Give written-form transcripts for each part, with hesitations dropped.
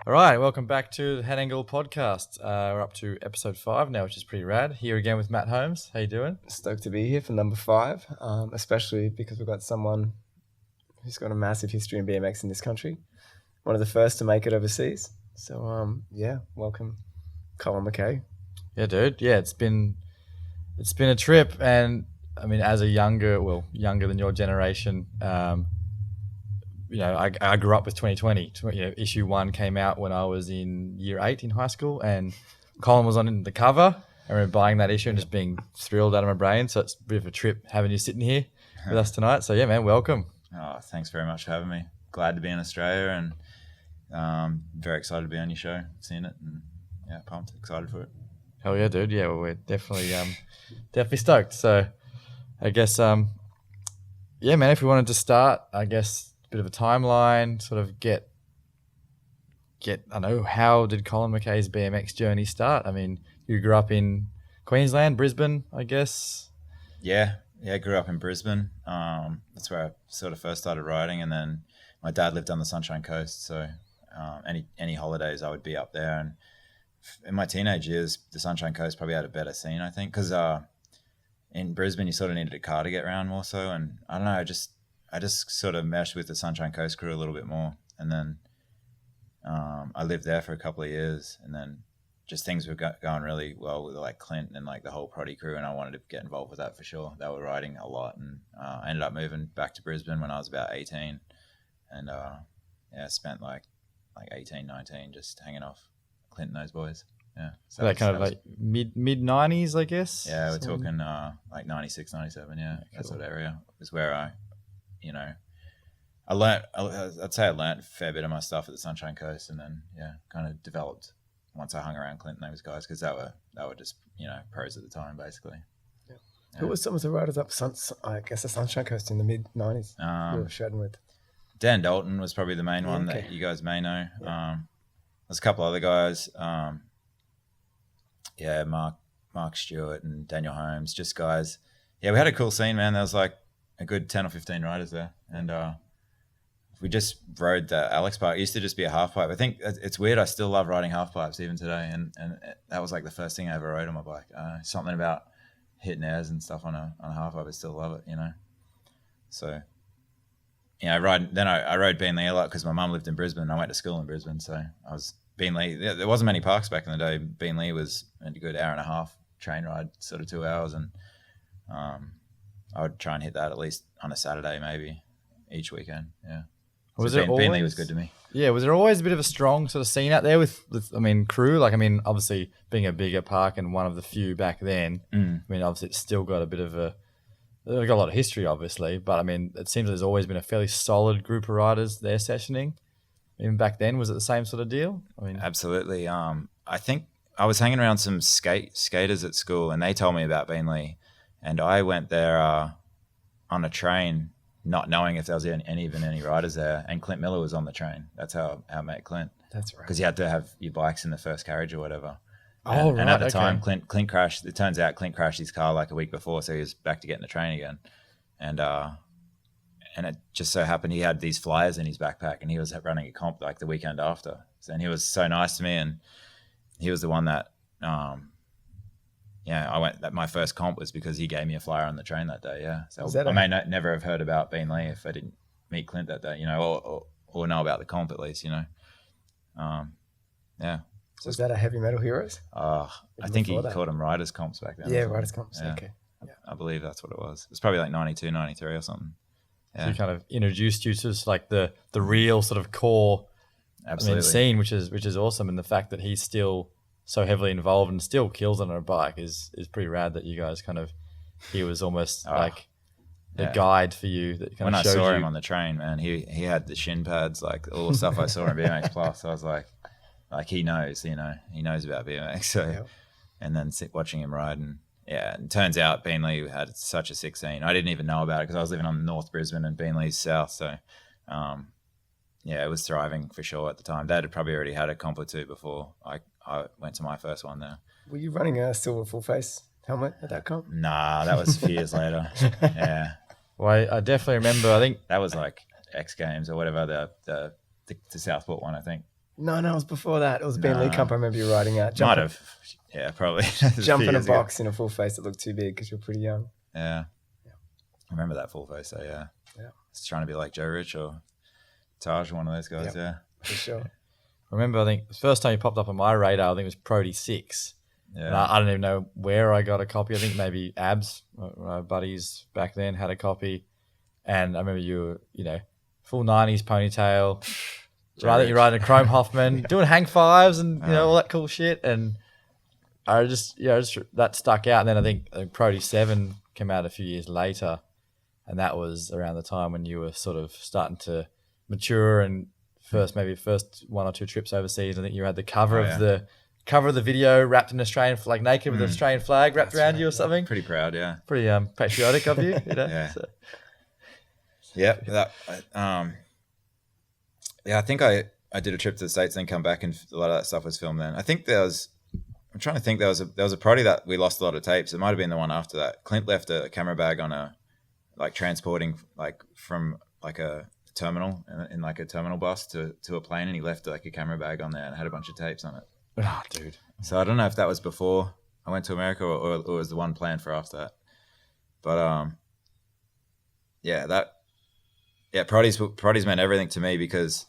All right, welcome back to the Head Angle Podcast. We're up to episode 5 now, which is pretty rad. Here again with Matt Holmes. How you doing? Stoked to be here for number 5, especially because we've got someone who's got a massive history in BMX in this country. One of the first to make it overseas. So, welcome, Colin Mackay. Yeah, dude. Yeah, it's been a trip, and I mean, as a younger than your generation, I grew up with 2020. Issue 1 came out when I was in year 8 in high school, and Colin was on the cover. I remember buying that issue and just being thrilled out of my brain. So it's a bit of a trip having you sitting here with us tonight. So yeah, man, welcome. Oh, thanks very much for having me. Glad to be in Australia, and very excited to be on your show, seeing it, and yeah, pumped, excited for it. Hell yeah, dude. Yeah, well, we're definitely stoked. So I guess man, if we wanted to start, I guess a bit of a timeline, sort of get I don't know, how did Colin Mackay's BMX journey start? I mean, you grew up in Queensland, Brisbane, I guess. Yeah, grew up in Brisbane. That's where I sort of first started riding, and then my dad lived on the Sunshine Coast, so any holidays I would be up there. And in my teenage years, the Sunshine Coast probably had a better scene, I think, because in Brisbane you sort of needed a car to get around more so, and I don't know, I just sort of meshed with the Sunshine Coast crew a little bit more, and then I lived there for a couple of years, and then just things were going really well with like Clint and like the whole Proddy crew, and I wanted to get involved with that for sure. They were riding a lot, and I ended up moving back to Brisbane when I was about 18, and spent like 18, 19 just hanging off Clint and those boys. Yeah, so that kind of like mid 90s, I guess. Yeah, we're talking like 96, 97. Yeah, that sort of area is where I learned a fair bit of my stuff at the Sunshine Coast, and then kind of developed once I hung around Clint and those guys, because they were just pros at the time basically. Yeah. Who was some of the riders up the Sunshine Coast in the mid 90s? You were shredding with Dan Dalton was probably the main one that you guys may know. Yeah. There's a couple other guys. Mark Stewart and Daniel Holmes, just guys. Yeah, we had a cool scene, man. There was like a good 10 or 15 riders there, and we just rode the Alex Park. It used to just be a half pipe. I think it's weird, I still love riding half pipes even today, and that was like the first thing I ever rode on my bike. Something about hitting airs and stuff on a half pipe, I still love it, So I rode Beenleigh a lot because my mum lived in Brisbane. I went to school in Brisbane, so I was Beenleigh. There wasn't many parks back in the day. Beenleigh was a good hour and a half train ride, sort of 2 hours, and I would try and hit that at least on a Saturday, maybe each weekend. Yeah. Beenleigh was good to me. Yeah, was there always a bit of a strong sort of scene out there with crew? Like, I mean, obviously being a bigger park and one of the few back then, I mean, obviously it's still got a bit of they've got a lot of history, obviously, but I mean, it seems there's always been a fairly solid group of riders there sessioning. Even back then, was it the same sort of deal? I mean, absolutely. I think I was hanging around some skaters at school, and they told me about Beenleigh, and I went there on a train, not knowing if there was any riders there, and Clint Miller was on the train. That's how I met Clint. That's right. Because you had to have your bikes in the first carriage or whatever. Right. And at the time, Clint crashed. It turns out Clint crashed his car like a week before, so he was back to getting the train again. And it just so happened he had these flyers in his backpack, and he was running a comp like the weekend after. And he was so nice to me, and he was the one that my first comp was because he gave me a flyer on the train that day. Yeah, so I may never have heard about Beenleigh if I didn't meet Clint that day, or know about the comp at least, Yeah. Was that a Heavy Metal Heroes? I think he called them Riders Comps back then. Yeah, Riders Comps. Yeah. Okay. Yeah. I believe that's what it was. It was probably like 92, 93 or something. Yeah. So he kind of introduced you to like the real sort of core scene, which is awesome, and the fact that he's still so heavily involved and still kills on a bike is pretty rad. That you guys he was almost like the guide for you. That kind when of I showed saw you. him on the train, man, he had the shin pads, like all the stuff I saw in BMX Plus. I was like he knows, he knows about BMX. So, and then watching him ride, and it turns out Beenleigh had such a sick scene. I didn't even know about it because I was living on North Brisbane and Beenleigh's south. So, it was thriving for sure at the time. Dad had probably already had a comp or two before I went to my first one there. Were you running a silver full face helmet at that comp? Nah, that was a few years later. Yeah. Well, I definitely remember. I think that was like X Games or whatever, the Southport one, I think. No, it was before that. It was Ben Lee Cup. I remember you riding out. Might have. Yeah, probably. Jump in a box in a full face that looked too big because you're pretty young. Yeah. I remember that full face, so yeah. It's trying to be like Joe Rich or Taj, one of those guys, yeah. For sure. I remember, I think the first time you popped up on my radar, I think it was Prody 6. Yeah. And I don't even know where I got a copy. I think maybe Abs, my buddies back then, had a copy. And I remember you were, full 90s ponytail. You're riding a Chrome Hoffman, doing hang fives and, all that cool shit. And I just that stuck out. And then I think Prody 7 came out a few years later. And that was around the time when you were sort of starting to mature and first one or two trips overseas. I think you had the cover of the video wrapped in Australian, like naked with an Australian flag wrapped around you or something. Pretty proud, yeah. Pretty patriotic of you, Yeah. So. Yeah. I think I did a trip to the States, then come back, and a lot of that stuff was filmed then. I think I'm trying to think, there was a Prody that we lost a lot of tapes. It might have been the one after that. Clint left a camera bag on transporting from like a terminal in like a terminal bus to a plane, and he left like a camera bag on there and had a bunch of tapes on it. Oh, dude. So I don't know if that was before I went to America or it was the one planned for after that. But Prody's meant everything to me because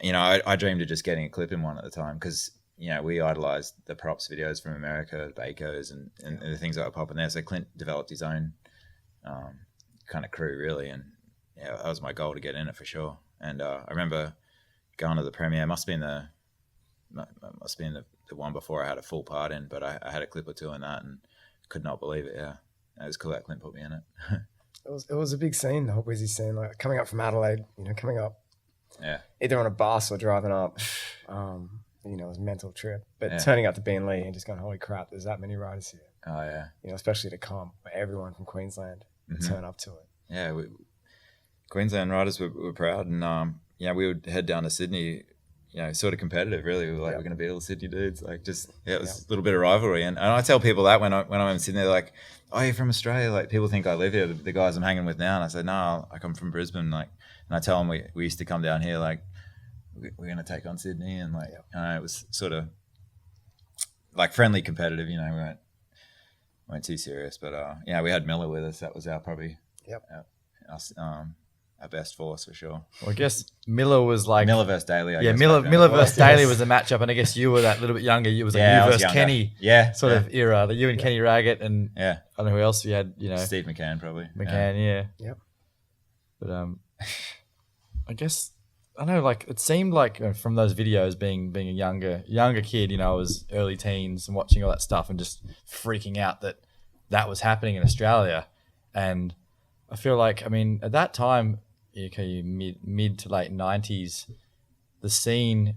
I dreamed of just getting a clip in one at the time because we idolized the props videos from America, the Bacos and the things that were popping there. So Clint developed his own kind of crew really, and that was my goal to get in it for sure. And I remember going to the premiere. Must have been the one before I had a full part in, but I had a clip or two in that and could not believe it. Yeah, it was cool that Clint put me in it. It was a big scene, the whole Wizzy scene, like coming up from Adelaide, coming up, either on a bus or driving up. It was a mental trip. But turning up to Ben Lee and just going, holy crap, there's that many riders here. Oh yeah. Especially to comp, where everyone from Queensland turn up to it. Yeah, Queensland riders were proud, and we would head down to Sydney. Sort of competitive, really. We were like, we're going to beat all the Sydney dudes. Like, just it was a little bit of rivalry, and I tell people that when I'm in Sydney, they're like, "Oh, you're from Australia?" Like, people think I live here. The guys I'm hanging with now, and I say, "No, I come from Brisbane." Like, and I tell them we used to come down here. Like, we're going to take on Sydney, and like, it was sort of like friendly, competitive. We weren't too serious, but we had Miller with us. That was our our best force for sure. Well, I guess Miller was like Miller versus Daly. Miller versus Daly was a matchup, and I guess you were that little bit younger. You was like you versus Kenny, sort of era. Like you and Kenny Raggett, and I don't know who else you had. Steve McCann probably. Yep. But I guess I know. Like it seemed like from those videos, being a younger kid, I was early teens and watching all that stuff and just freaking out that was happening in Australia, and I feel like at that time. Mid to late 90s, the scene,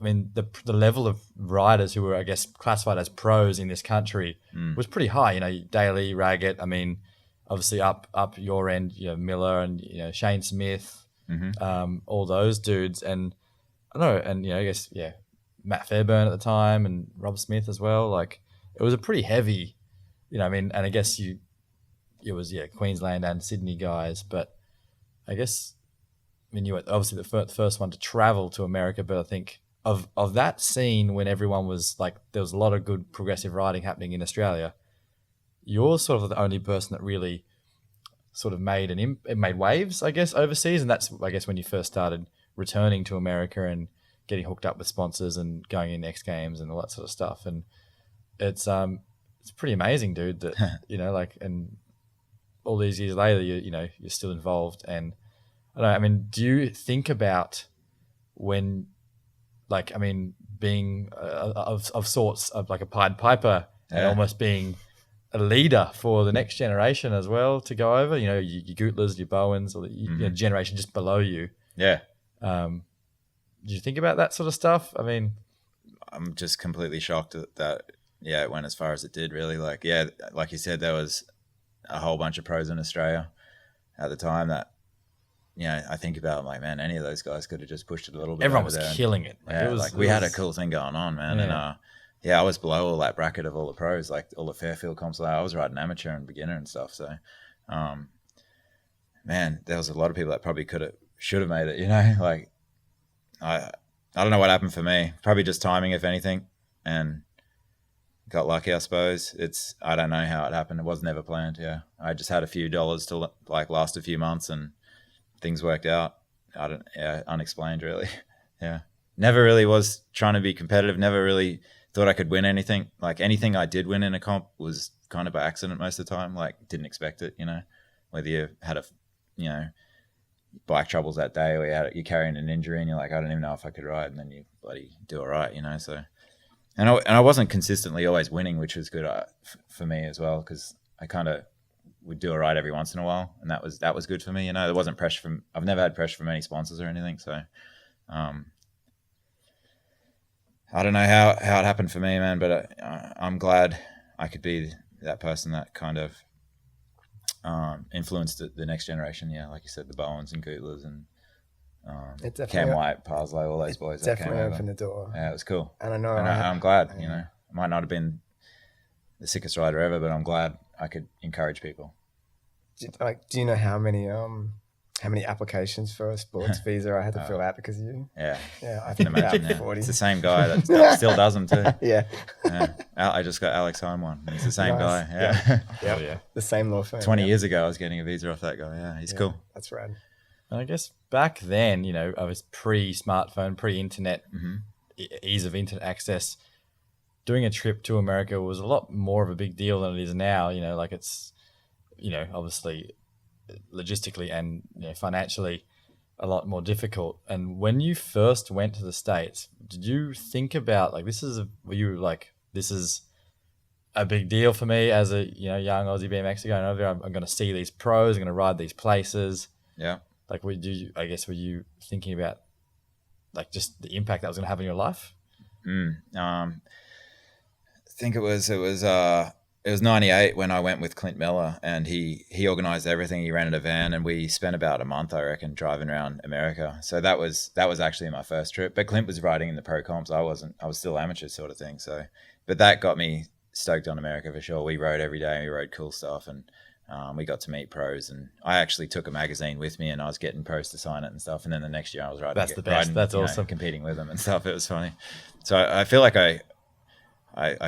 the level of riders who were, I guess, classified as pros in this country was pretty high. Daly, Raggett, obviously up your end, Miller and, Shane Smith, all those dudes. And I don't know, and, I guess, Matt Fairburn at the time and Rob Smith as well. Like, it was a pretty heavy, and I guess it was, Queensland and Sydney guys, but I guess, you were obviously the first one to travel to America, but I think of that scene when everyone was like, there was a lot of good progressive riding happening in Australia. You're sort of the only person that really sort of made waves, I guess, overseas, and that's, I guess, when you first started returning to America and getting hooked up with sponsors and going in X Games and all that sort of stuff. And it's pretty amazing, dude. That and all these years later, you're still involved. And I don't know, do you think about when, being of sorts of like a Pied Piper and almost being a leader for the next generation as well to go over, your Gootlers, your Bowens, or the generation just below you. Yeah. Do you think about that sort of stuff? I'm just completely shocked that it went as far as it did, really. Like you said, there was a whole bunch of pros in Australia at the time that, I think about, I'm like, man, any of those guys could have just pushed it a little bit. Everyone was killing it. We had a cool thing going on, man. Yeah. And I was below all that bracket of all the pros, like all the Fairfield comps. I was riding amateur and beginner and stuff. So, man, there was a lot of people that probably should have made it, Like, I don't know what happened for me. Probably just timing, if anything, and got lucky, I suppose. I don't know how it happened. It was never planned. Yeah, I just had a few dollars to like last a few months, and things worked out. Unexplained, really. Yeah, never really was trying to be competitive. Never really thought I could win anything. Like anything I did win in a comp was kind of by accident most of the time. Like didn't expect it. Whether you had bike troubles that day, or you're carrying an injury and you're like, I don't even know if I could ride, and then you bloody do all right, so and I wasn't consistently always winning, which was good for me as well, because I kind of would do all right every once in a while, and that was good for me. There wasn't pressure I've never had pressure from any sponsors or anything, so I don't know how it happened for me, man, but I'm glad I could be that person that kind of influenced the next generation. Yeah, like you said, the Bowens and Gootlers and Cam White, Parslow, all those boys. Definitely opened the door. Yeah, it was cool. And I know I'm glad. I might not have been the sickest rider ever, but I'm glad I could encourage people. Do you know how many applications for a sports visa I had to fill out because of you? Yeah, I think imagine. about 40. It's the same guy that still does them too. Yeah. I just got Alex Home one. He's the same guy. Yeah. Yeah. Yeah. The same law firm. 20 years ago, I was getting a visa off that guy. Yeah, he's cool. That's rad. And I guess back then, I was pre-smartphone, pre-internet, ease of internet access. Doing a trip to America was a lot more of a big deal than it is now. Like it's, obviously logistically and financially a lot more difficult. And when you first went to the States, did you think about this is a big deal for me as a young Aussie BMXer going over there? I'm going to see these pros, I'm going to ride these places. Yeah. Were you thinking about just the impact that was going to have on your life? I think it was 98 when I went with Clint Miller, and he organized everything. He rented a van, and we spent about a month, I reckon, driving around America. So that was actually my first trip. But Clint was riding in the pro comps. I wasn't. I was still amateur sort of thing. So, but that got me stoked on America for sure. We rode every day. We rode cool stuff, and we got to meet pros. And I actually took a magazine with me, and I was getting pros to sign it and stuff. And then the next year I was riding. That's the best. That's awesome. Competing with them and stuff. It was funny. So I feel like I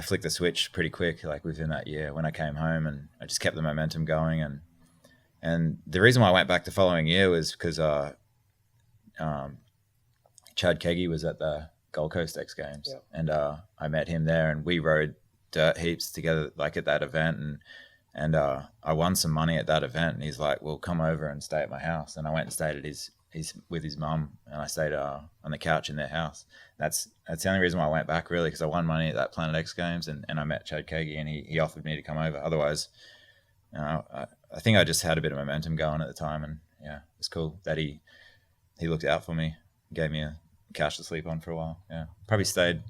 flicked the switch pretty quick, within that year when I came home, and I just kept the momentum going. And the reason why I went back the following year was because Chad Keggy was at the Gold Coast X Games, and I met him there, and we rode dirt heaps together, at that event, and I won some money at that event, and he's like, "Well, come over and stay at my house." And I went and stayed at his with his mum, and I stayed on the couch in their house. That's the only reason why I went back, really, because I won money at that Planet X Games, and I met Chad Keggy, and he offered me to come over. Otherwise, I think I just had a bit of momentum going at the time, and it's cool that he looked out for me, gave me a couch to sleep on for a while. Yeah, probably stayed.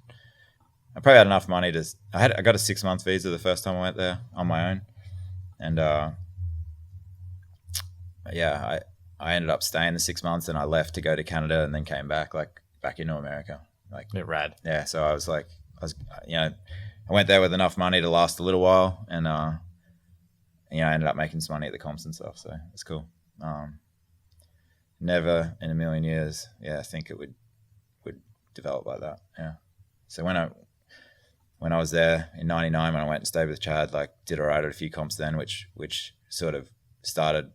I probably had enough money to. I got a 6-month visa the first time I went there on my own, and I ended up staying the 6 months, and I left to go to Canada, and then came back into America. Rad. Yeah. So I went there with enough money to last a little while, and I ended up making some money at the comps and stuff. So it's cool. Never in a million years, I think it would develop like that. Yeah. So when I was there in '99, when I went and stayed with Chad, did all right at a few comps then, which sort of started,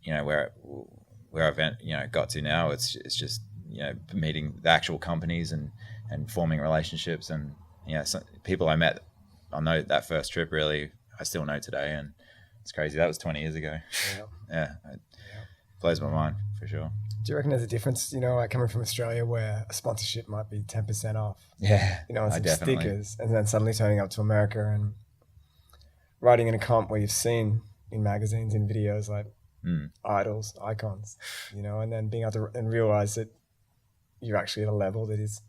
where I've got to now. It's just meeting the actual companies and forming relationships, and some people I met on that first trip, really I still know today, and it's crazy. That was 20 years ago. It blows my mind for sure. Do you reckon there's a difference, coming from Australia where a sponsorship might be 10% off? Yeah, and some stickers, and then suddenly turning up to America and riding in a comp where you've seen in magazines, in videos, idols, icons, and then being able to and realize that you're actually at a level that is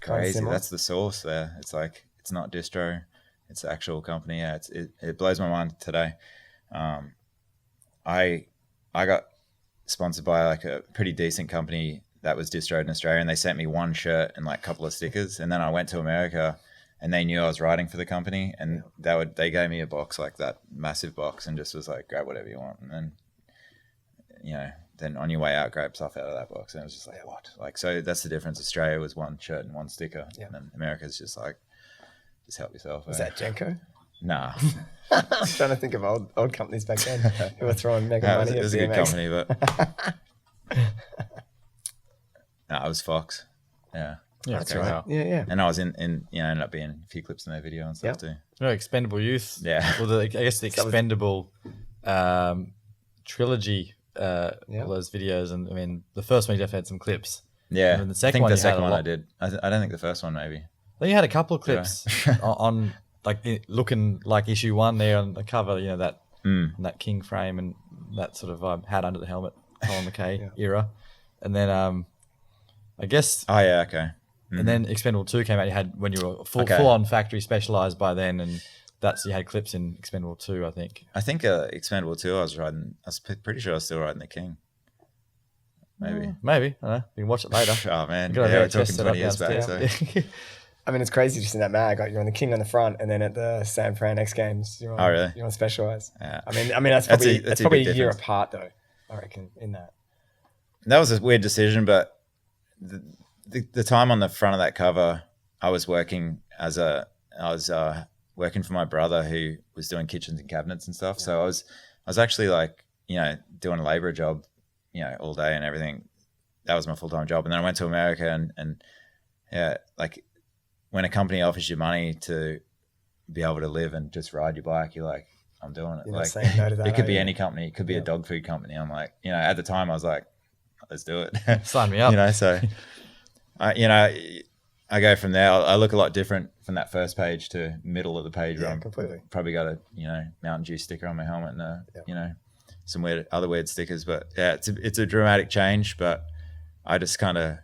crazy. That's the source there. It's it's not distro, it's the actual company. Yeah, it blows my mind today. I got sponsored by a pretty decent company that was distroed in Australia, and they sent me one shirt and a couple of stickers, and then I went to America, and they knew I was riding for the company, and they gave me a box, that massive box, and just was grab whatever you want. And then then on your way out, grab stuff out of that box. And it was just like, what? Like, so that's the difference. Australia was one shirt and one sticker. Yeah. And then America's just like, just help yourself. Was that Genko? Nah. I'm trying to think of old companies back then who were throwing mega money at it was a BMX. good company, but no, it was Fox. Yeah. Yeah, That's okay, right. wow. Yeah. And I was in ended up being a few clips in their video and stuff Yep. too. No, Expendable Youth. Yeah. Well, I guess the So that was- Expendable trilogy, all those videos. And I mean, the first one you definitely had some clips. Yeah. And then the second I think one the you had second a one lot. I did. I don't think the first one maybe. I think you had a couple of Did I? clips on like looking like issue 1 there on the cover, you know, that king frame and that sort of hat under the helmet, Colin Mackay era. And then I guess, Oh yeah, okay. and then Expendable 2 came out. You had when you were full on factory specialized by then, and you had clips in Expendable 2, I think. I think Expendable 2 I was pretty sure I was still riding the King. Maybe. Maybe. I don't know. You can watch it later. Oh man. Got a Yeah, we're VHS talking set up 20 years back. downstairs. So. I mean, it's crazy just in that mag. Like you're on the King on the front, and then at the San Fran X Games, you're on, Oh, really? you're on Specialized. Yeah. I mean, that's That's probably a that's probably big a year difference. apart though. I reckon in that. That was a weird decision, but the time on the front of that cover, I was working working for my brother who was doing kitchens and cabinets and stuff. So I was actually like, you know, doing a labor job, you know, all day and everything. That was my full-time job. And then I went to America and yeah, like when a company offers you money to be able to live and just ride your bike, you're like, I'm doing it. You're not Like saying no to that, it could are be you? any company. It could be a dog food company. I'm like, you know, at the time I was like, let's do it. Sign me up. You know, so you know, I go from there. I look a lot different from that first page to middle of the page where I'm completely. probably got a, you know, Mountain Dew sticker on my helmet and you know, some other weird stickers. But yeah, it's a dramatic change. But I just kind of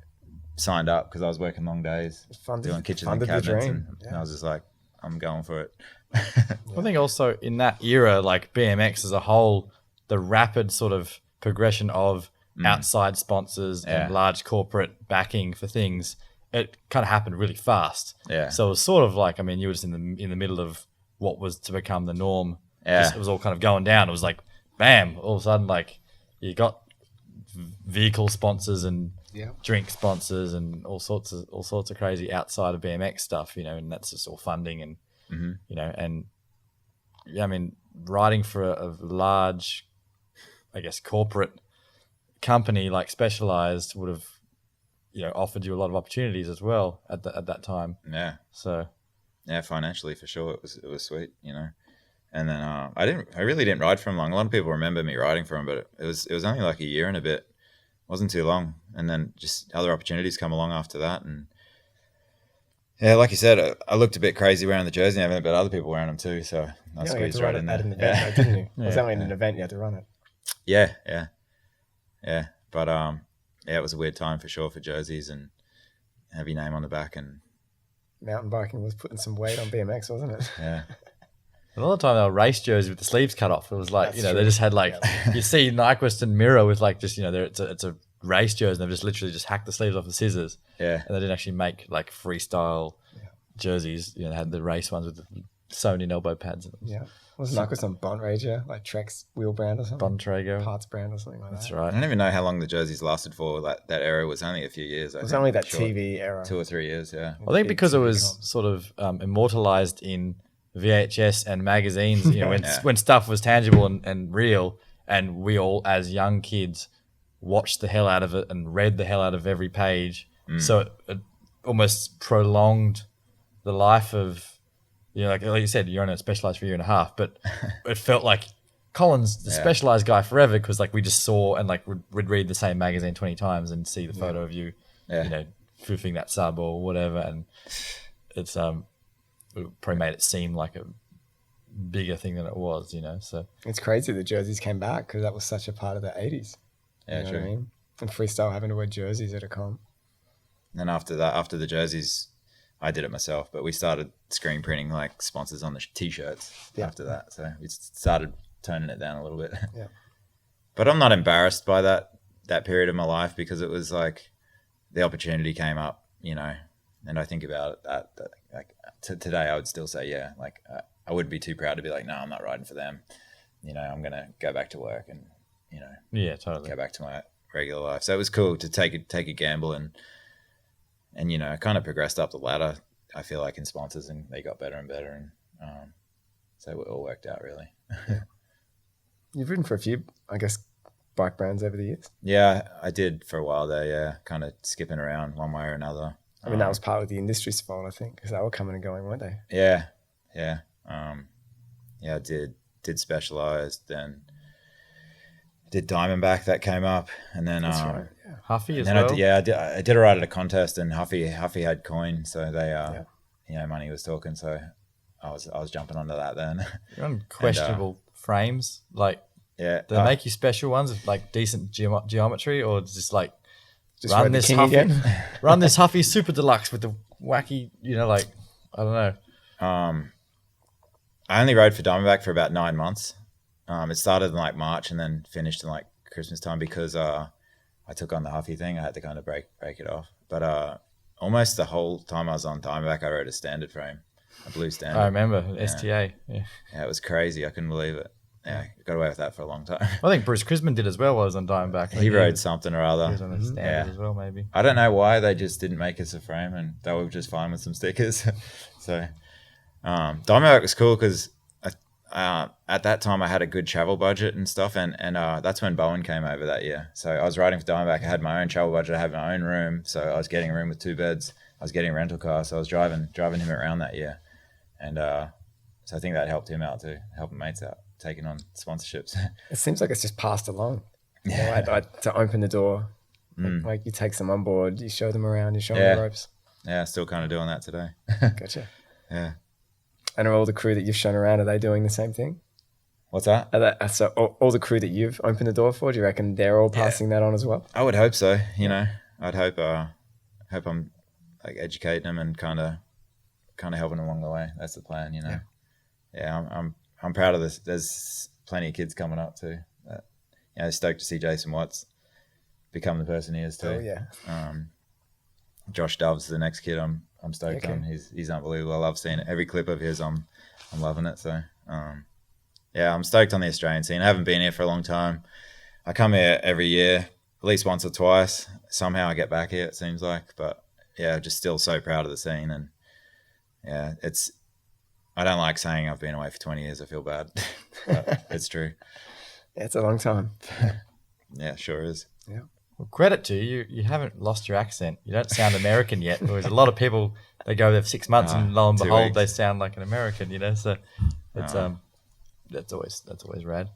signed up because I was working long days, doing kitchens and cabinets, and I was just like, I'm going for it. I think also in that era, like BMX as a whole, the rapid sort of progression of outside sponsors and large corporate backing for things, it kind of happened really fast. Yeah. So it was sort of like, I mean, you were just in the middle of what was to become the norm. Yeah. It was all kind of going down. It was like, bam, all of a sudden, like you got vehicle sponsors and drink sponsors and all sorts of crazy outside of BMX stuff, you know, and that's just all funding and you know, and yeah, I mean, riding for a large, I guess, corporate company like Specialized would have, you know, offered you a lot of opportunities as well at that time. Yeah. So yeah, financially for sure, it was sweet, you know. And then I really didn't ride for him long. A lot of people remember me riding for him, but it was only like a year and a bit. It wasn't too long, and then just other opportunities come along after that. And yeah, like you said, I looked a bit crazy wearing the jersey and everything, but other people wearing them too. So I squeezed right in there. An event, though, didn't you? It was only in an event you had to run it. Yeah. But yeah, it was a weird time for sure for jerseys and have your name on the back and Mountain biking was putting some weight on BMX, wasn't it? yeah. a lot of the time they were race jerseys with the sleeves cut off. It was like, That's you know, true. they just had like, you see Nyquist and Mirror with like just, you know, it's a race jersey and they've just literally just hacked the sleeves off with scissors. Yeah. And they didn't actually make like freestyle jerseys. You know, they had the race ones with the sewn in elbow pads in them. Yeah. Wasn't Nyquist on Bont Rager, like Trek's wheel brand or something? Bontrago. Parts brand or something like That's that. I right. don't even know how long the jerseys lasted for. That era was only a few years. It was only that TV era. 2 or 3 years, yeah. I think Big because it TV was comps. sort of immortalized in VHS and magazines, you know, when, Yeah. when stuff was tangible and real, and we all, as young kids, watched the hell out of it and read the hell out of every page. So it almost prolonged the life of, you know, like you said, you're only Specialized for a year and a half, but it felt like Colin's the Specialized guy forever because like we just saw and like we'd read the same magazine 20 times and see the photo of you, you know, foofing that sub or whatever, and it's it probably made it seem like a bigger thing than it was, you know. So It's crazy the jerseys came back because that was such a part of the 80s. Yeah, you know true. what I mean? And freestyle having to wear jerseys at a comp. And after that, after the jerseys, I did it myself, but we started screen printing like sponsors on the t-shirts after that. So we started toning it down a little bit. Yeah. But I'm not embarrassed by that period of my life because it was like the opportunity came up, you know, and I think about it that like today I would still say, yeah, like I wouldn't be too proud to be like, no, I'm not riding for them. You know, I'm going to go back to work and, Yeah, totally. go back to my regular life. So it was cool to take a gamble and kind of progressed up the ladder. I feel like in sponsors, and they got better and better, and so it all worked out really. You've ridden for a few, I guess, bike brands over the years. Yeah, I did for a while there. Yeah, kind of skipping around one way or another. I mean, that was part of the industry's fault, I think, because they were coming and going, weren't they? Yeah. I did Specialized, then did Diamondback that came up, and then That's right. Yeah. Huffy as then well. I did a ride at a contest, and Huffy had coin, so they money was talking, so I was jumping onto that then. You're on questionable frames, like Yeah, do they make you special ones with like decent geometry, or just like Just run ride the this King Huffy, again. run this Huffy Super Deluxe with the wacky, like I don't know. I only rode for Diamondback for about 9 months. It started in like March and then finished in like Christmas time because I took on the Huffy thing. I had to kind of break it off. But almost the whole time I was on Diamondback, I rode a standard frame, a blue standard. I remember STA. Yeah, it was crazy. I couldn't believe it. Yeah, got away with that for a long time. I think Bruce Crisman did as well while he was on Diamondback. He rode something or other. He was on the standard as well, maybe. I don't know why they just didn't make us a frame, and they were just fine with some stickers. So Diamondback was cool because at that time I had a good travel budget and stuff, and that's when Bowen came over that year. So I was riding for Diamondback. I had my own travel budget. I had my own room, so I was getting a room with 2 beds. I was getting a rental car, so I was driving him around that year, and so I think that helped him out too, helping mates out, taking on sponsorships. It seems like it's just passed along. Yeah. To open the door. Like you take them on board, you show them around, you show them the ropes. Yeah, still kind of doing that today. Gotcha. Yeah. And are all the crew that you've shown around, are they doing the same thing? What's that? So all the crew that you've opened the door for, do you reckon they're all passing that on as well? I would hope so. I'd hope I'm like educating them and kind of helping them along the way. That's the plan. Yeah, I'm proud of this. There's plenty of kids coming up too. Stoked to see Jason Watts become the person he is too. Oh yeah. Josh Dove's the next kid I'm stoked on. He's unbelievable. I love seeing it. Every clip of his, I'm loving it. So I'm stoked on the Australian scene. I haven't been here for a long time. I come here every year, at least once or twice. Somehow I get back here, it seems like. But yeah, just still so proud of the scene. And yeah, I don't like saying I've been away for 20 years. I feel bad. But it's true. Yeah, it's a long time. Yeah, sure is. Yeah. Well, credit to you. You haven't lost your accent. You don't sound American yet. There's a lot of people, they go there for 6 months and lo and 2 behold, weeks. they sound like an American, So it's that's always rad.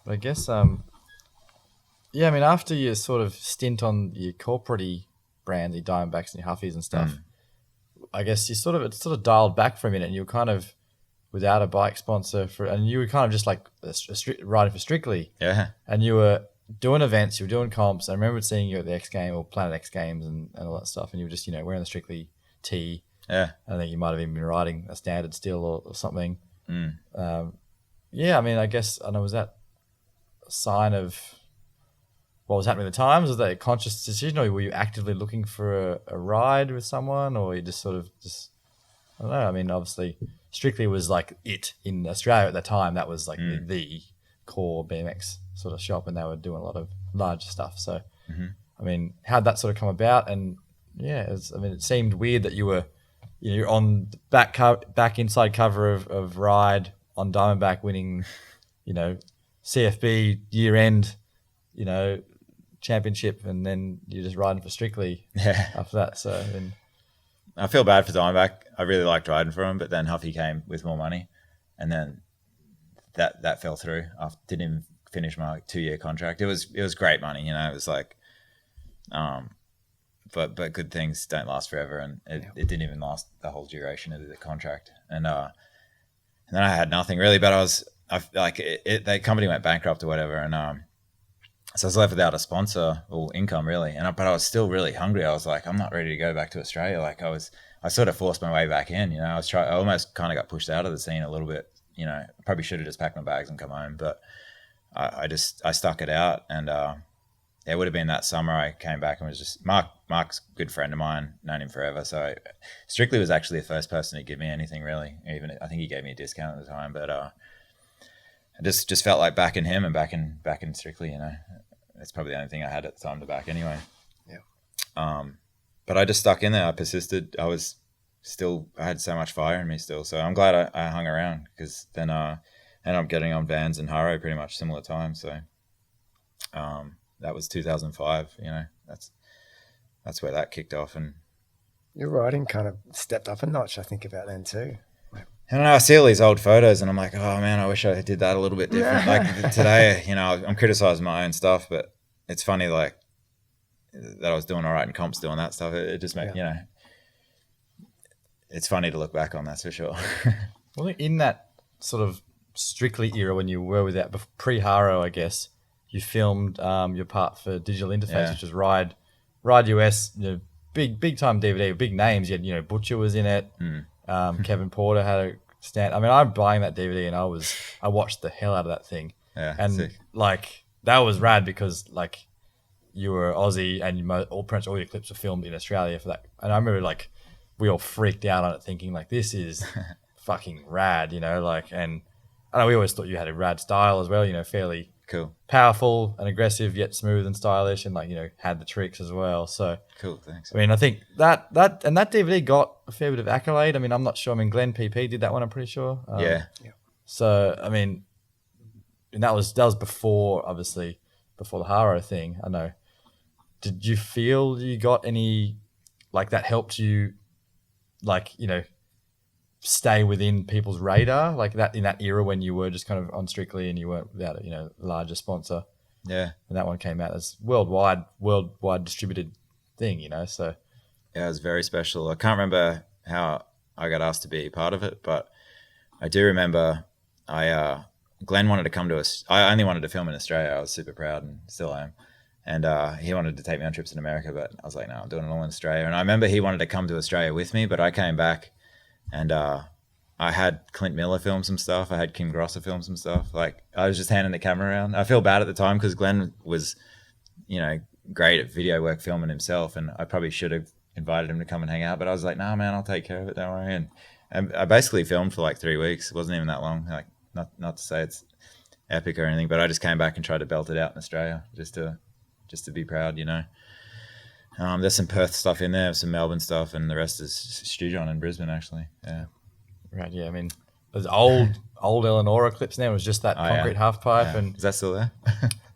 But I guess after your sort of stint on your corporate brands, your Diamondbacks and your Huffies and stuff, I guess it sort of dialed back for a minute, and you were kind of without a bike sponsor and you were kind of just like riding for Strictly. Yeah. And you were doing events, you were doing comps. I remember seeing you at the X Game or Planet X Games and all that stuff, and you were just wearing the Strictly tee. Yeah. I think you might have even been riding a standard still or something. I guess I know, was that a sign of what was happening at the time? Was that a conscious decision, or were you actively looking for a ride with someone, or you just sort of I don't know. I mean, obviously, Strictly was like it in Australia at the time. That was like the core BMX sort of shop, and they were doing a lot of larger stuff. So, I mean, how'd that sort of come about? And yeah, it seemed weird that you were, you're on the back inside cover of Ride on Diamondback, winning, CFB year end, championship, and then you're just riding for Strictly after that. So I feel bad for Diamondback. I really liked riding for him, but then Huffy came with more money, and then that fell through. I didn't even finish my 2-year contract. It was great money, it was like, but good things don't last forever, and it didn't even last the whole duration of the contract. And then I had nothing really, but the company went bankrupt or whatever, and so I was left without a sponsor or income really. But I was still really hungry. I was like, I'm not ready to go back to Australia. Like I sort of forced my way back in. I almost kind of got pushed out of the scene a little bit. Probably should have just packed my bags and come home, but I stuck it out. And it would have been that summer I came back and was just Mark's a good friend of mine, known him forever. So Strictly was actually the first person to give me anything really. Even I think he gave me a discount at the time, but I just felt like backing him and backing Strictly. You know, it's probably the only thing I had at the time to back anyway. Yeah. But I just stuck in there. I persisted. I had so much fire in me still. So I'm glad I hung around, because then I ended up getting on Vans and Haro pretty much similar time. So that was 2005. You know, that's where that kicked off. And Your riding kind of stepped up a notch, I think, about then too. And I see all these old photos and I'm like, oh man, I wish I did that a little bit different. Like today, you know, I'm criticizing my own stuff, but it's funny, like, that I was doing all right in comps doing that stuff. It just made, you know, it's funny to look back on, that's for sure. Well, in that sort of Strictly era when you were with that pre-Haro, I guess, you filmed your part for Digital Interface, which was Ride US, you know, big time DVD, big names. You had, you know, Butcher was in it. Kevin Porter had a stand. I mean, I'm buying that DVD and I watched the hell out of that thing. Yeah, and sick. Like that was rad, because like you were Aussie and pretty much all your clips were filmed in Australia for that. And I remember like we all freaked out on it, thinking like, this is fucking rad, you know, like, and I know we always thought you had a rad style as well, you know, fairly Cool. powerful and aggressive, yet smooth and stylish, and like, you know, had the tricks as well. So Cool, thanks. I mean, I think that DVD got a fair bit of accolade. I mean, I'm not sure. I mean, Glenn PP did that one, I'm pretty sure. Yeah. So I mean, and that was before, obviously, before the Haro thing. I know. Did you feel you got any, like, that helped you, like, you know, stay within people's radar, like that in that era when you were just kind of on Strictly and you weren't without a, you know, larger sponsor? Yeah. And that one came out as worldwide distributed thing, you know. So yeah, it was very special. I can't remember how I got asked to be part of it, but I do remember Glenn wanted to come to us. I only wanted to film in Australia. I was super proud and still am. And he wanted to take me on trips in America, but I was like, no, I'm doing it all in Australia. And I remember he wanted to come to Australia with me, but I came back and I had Clint Miller film some stuff. I had Kim Grosser film some stuff. Like, I was just handing the camera around. I feel bad at the time because Glenn was, you know, great at video work filming himself, and I probably should have invited him to come and hang out. But I was like, nah, man, I'll take care of it. Don't worry. And I basically filmed for like 3 weeks. It wasn't even that long. Like, not to say it's epic or anything, but I just came back and tried to belt it out in Australia just to be proud, you know. There's some Perth stuff in there, some Melbourne stuff, and the rest is Studio in Brisbane, actually. Yeah. Right. Yeah. I mean, there's old Eleonora clips now. It was just that concrete half pipe, and is that still there?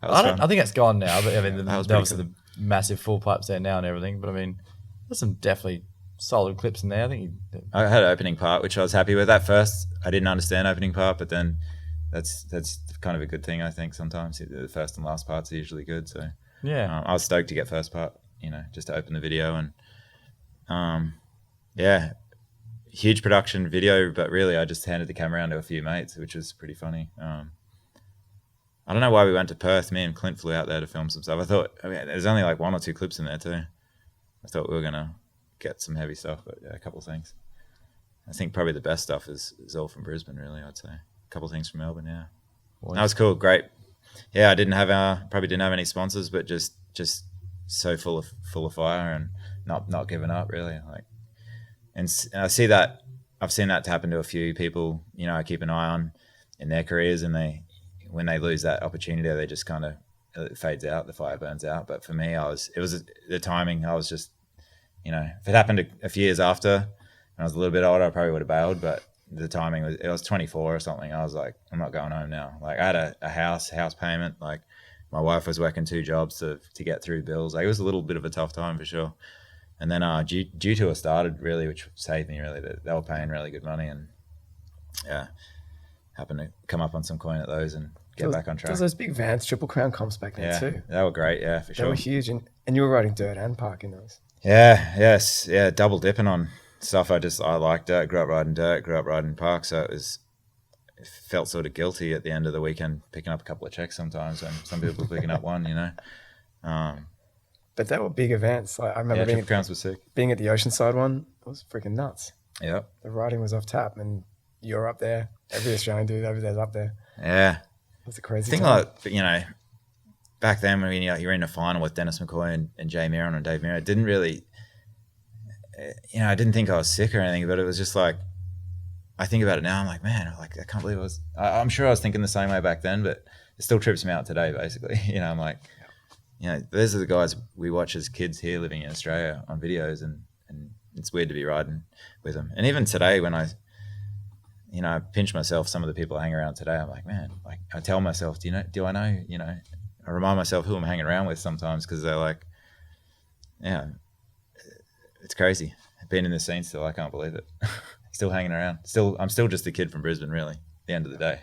I think it's gone now. But I mean, That was obviously cool. the massive full pipes there now and everything. But I mean, there's some definitely solid clips in there. I think I had an opening part, which I was happy with. At first, I didn't understand opening part, but then that's kind of a good thing, I think. Sometimes the first and last parts are usually good. So yeah, I was stoked to get first part, you know, just to open the video. And yeah, huge production video, but really I just handed the camera around to a few mates, which was pretty funny. I don't know why we went to Perth. Me and Clint flew out there to film some stuff. I mean, there's only like 1 or 2 clips in there too. I thought we were going to get some heavy stuff, but yeah, a couple of things. I think probably the best stuff is all from Brisbane, really, I'd say. A couple of things from Melbourne, yeah. That was cool, great. Yeah, I probably didn't have any sponsors, but just so full of fire and not giving up, really. Like, and I see that, I've seen that happen to a few people, you know, I keep an eye on in their careers, and when they lose that opportunity, they just kind of, it fades out, the fire burns out. But for me, the timing, I was just, you know, if it happened a few years after, and I was a little bit older, I probably would have bailed, but the timing I was 24 or something. I was like, I'm not going home now. Like, I had a house payment. Like, my wife was working 2 jobs to get through bills. Like, it was a little bit of a tough time for sure. And then Due Tour started, really, which saved me, really. They were paying really good money, and yeah, happened to come up on some coin at those and get back on track. There was those big Vans Triple Crown comps back then too. They were great, yeah, for sure. They were huge, and you were riding dirt and park in those. Yeah, double dipping on stuff. I liked dirt, grew up riding dirt, grew up riding park, so it felt sort of guilty at the end of the weekend picking up a couple of checks sometimes, and some people picking up one, you know. But they were big events. Like, I remember Triple Crowns was sick. being at the Oceanside one. It was freaking nuts. Yeah. The riding was off tap, and you're up there. Every Australian dude over there's up there. Yeah. It was a crazy thing. time. Like, you know, back then when you're in a final with Dennis McCoy and Jay Miron and Dave Miron, it didn't really, you know, I didn't think I was sick or anything, but it was just like, I think about it now. I'm like, man, like I can't believe I'm sure I was thinking the same way back then, but it still trips me out today. Basically, I'm like, those are the guys we watch as kids here living in Australia on videos, and it's weird to be riding with them. And even today, when I pinch myself, some of the people I hang around today, I'm like, man, like I tell myself, do I know, I remind myself who I'm hanging around with sometimes, because they're like, yeah, it's crazy. Being in the scene still, I can't believe it. Still hanging around. I'm still just a kid from Brisbane, really, at the end of the day.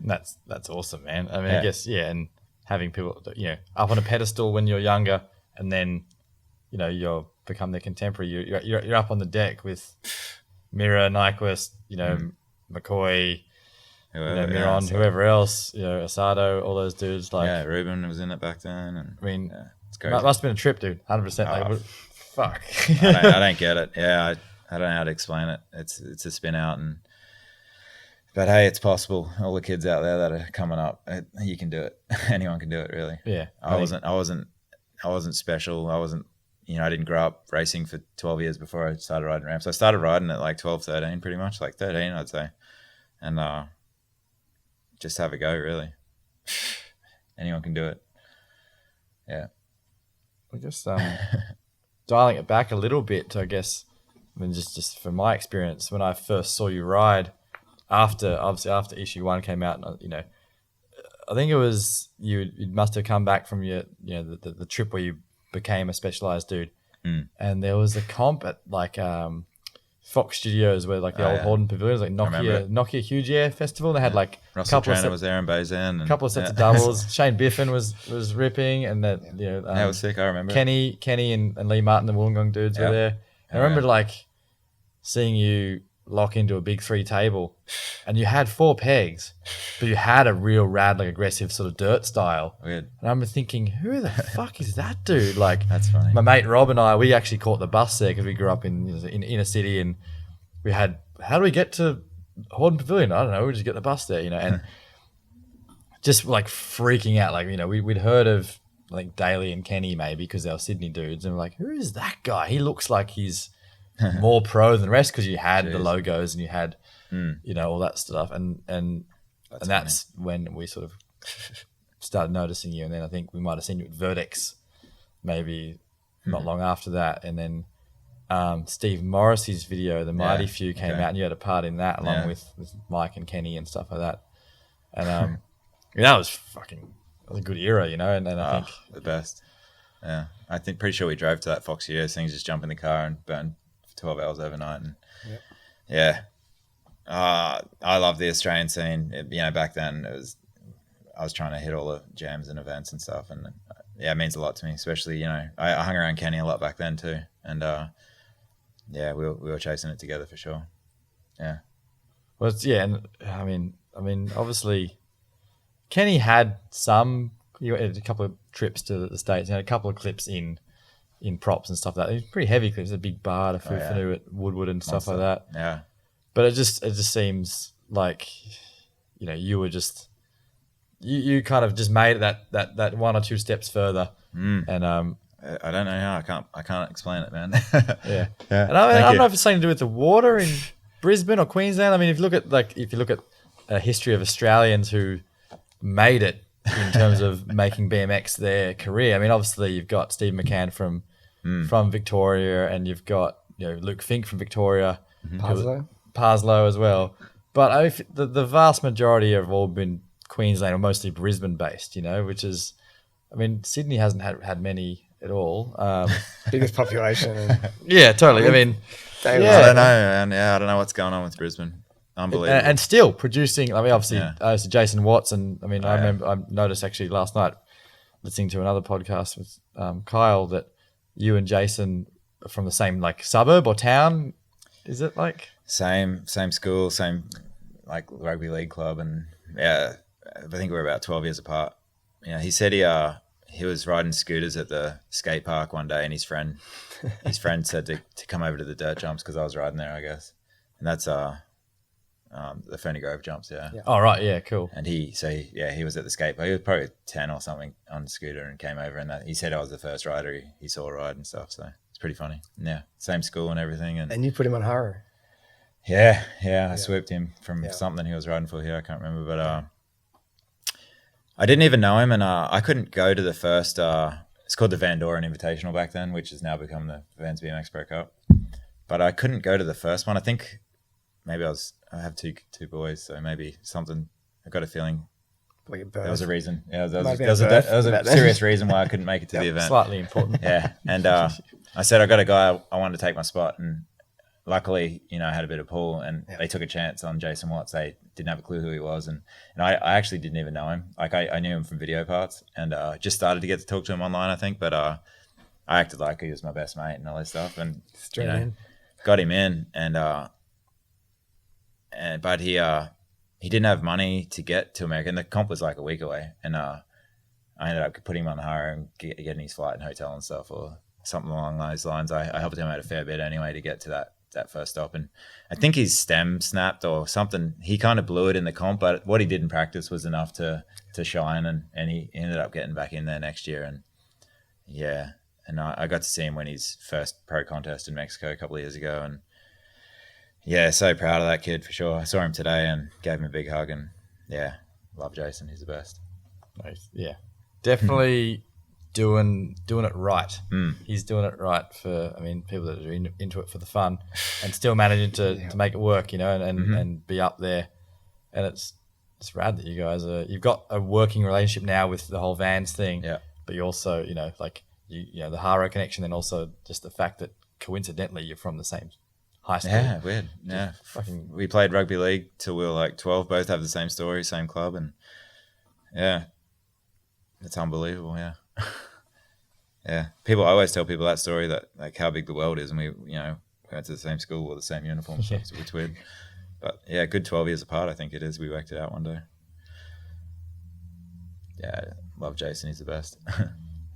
That's awesome, man. I mean, I guess, and having people, up on a pedestal when you're younger, and then, you're become their contemporary. You're up on the deck with Mira, Nyquist, McCoy, Miron, whoever else, Asado, all those dudes. Like, Ruben was in it back then. And, I mean, it's crazy. Must have been a trip, dude. 100%. Fuck. I don't get it. Yeah, I don't know how to explain it. It's a spin out, but hey, it's possible. All the kids out there that are coming up, you can do it. Anyone can do it, really. Yeah. I wasn't special. I wasn't. I didn't grow up racing for 12 years before I started riding ramps. I started riding at like 12, 13, pretty much, like 13, I'd say, and just have a go, really. Anyone can do it. Yeah. I guess dialing it back a little bit, I guess. I mean, just from my experience, when I first saw you ride, after issue 1 came out, and I think it was you must have come back from the trip where you became a specialized dude, and there was a comp at like Fox Studios where like the old Horden Pavilions, like Nokia Huge Air Festival. They had like Russell Trainer was there in Bazan, a couple of sets of doubles. Shane Biffin was ripping, and that that was sick. I remember Kenny and Lee Martin, the Wollongong dudes were there. I remember like seeing you lock into a big 3 table, and you had 4 pegs, but you had a real rad, like aggressive sort of dirt style. Weird. And I'm thinking, who the fuck is that dude? Like, that's funny. My mate Rob and I, we actually caught the bus there because we grew up in inner city, and we had, how do we get to Horden Pavilion? I don't know. We just get the bus there, and just like freaking out. Like, we'd heard of like Daly and Kenny maybe because they were Sydney dudes, and we're like, who is that guy? He looks like he's more pro than the rest, because you had the logos and you had all that stuff, and that's when we sort of started noticing you. And then I think we might have seen you at Vertex maybe not long after that, and then Steve Morrissey's video, The Mighty Few, came out, and you had a part in that along with Mike and Kenny and stuff like that. And that was a good era, and I think the best. Yeah, I think pretty sure we drove to that Fox Years thing, just jump in the car and burn 12 hours overnight. And I love the Australian scene. Back then I was trying to hit all the jams and events and stuff, and it means a lot to me, especially I hung around Kenny a lot back then too, and we were chasing it together for sure. Well, and I mean obviously Kenny had a couple of trips to the States, and had a couple of clips in props and stuff like that. It was pretty heavy clips, a big bar, a Foo at Woodward and stuff like that. Yeah. But it just seems like, you were just, you kind of just made that 1 or 2 steps further. And I don't know how. I can't explain it, man. Yeah. And I don't know if it's something to do with the water in Brisbane or Queensland. I mean, if you look at a history of Australians who made it in terms of making BMX their career. I mean, obviously you've got Steve McCann from Victoria, and you've got Luke Fink from Victoria, Parslow as well. But the vast majority have all been Queensland or mostly Brisbane based, which is, I mean, Sydney hasn't had many at all. Biggest population. Yeah, totally. I mean, I don't know, and I don't know what's going on with Brisbane. Unbelievable. And still producing. I mean, obviously, Jason Watts, and I mean, I noticed actually last night listening to another podcast with Kyle that you and Jason are from the same like suburb or town. Is it like same school, same like rugby league club, and I think we're about 12 years apart. He said he was riding scooters at the skate park one day, and his friend said to come over to the dirt jumps because I was riding there, I guess, and that's the Ferny Grove jumps, Oh, right, yeah, cool. And he was at the skate park. He was probably 10 or something on the scooter and came over, and he said I was the first rider he saw ride and stuff. So it's pretty funny. Yeah, same school and everything. And you put him on Haru. Yeah. I swooped him from something he was riding for here. I can't remember, but I didn't even know him, and I couldn't go to the first. It's called the Van Doren Invitational back then, which has now become the Vans BMX Pro Cup. But I couldn't go to the first one. I think maybe I have two boys, so maybe something. I got a feeling Like there was a reason. Yeah, there Might was be a a birth. serious reason why I couldn't make it to the event. Slightly important. Yeah, and I said I got a guy I wanted to take my spot, and luckily, I had a bit of pull, and they took a chance on Jason Watts. They didn't have a clue who he was, and I actually didn't even know him. Like I knew him from video parts, and just started to get to talk to him online, I think. But I acted like he was my best mate and all this stuff, and got him in, and but he didn't have money to get to America, and the comp was like a week away, and I ended up putting him on the hire and getting his flight and hotel and stuff, or something along those lines. I helped him out a fair bit anyway to get to that first stop, and I think his stem snapped or something. He kind of blew it in the comp, but what he did in practice was enough to shine, and he ended up getting back in there next year. And and I got to see him when his first pro contest in Mexico a couple of years ago, and so proud of that kid for sure. I saw him today and gave him a big hug, and love Jason. He's the best. Nice. Yeah, definitely doing it right. He's doing it right for, people that are into it for the fun, and still managing to make it work, and be up there. And it's rad that you guys you've got a working relationship now with the whole Vans thing. Yeah. But you also, the Haro connection, and also just the fact that coincidentally you're from the same high school. Yeah, weird. Yeah. We played rugby league till we were like 12, both have the same story, same club, and it's unbelievable, yeah. Yeah. I always tell people that story, that like how big the world is, and we went to the same school, wore the same uniforms, so it's weird. But yeah, good 12 years apart, I think it is. We worked it out one day. Yeah, love Jason, he's the best.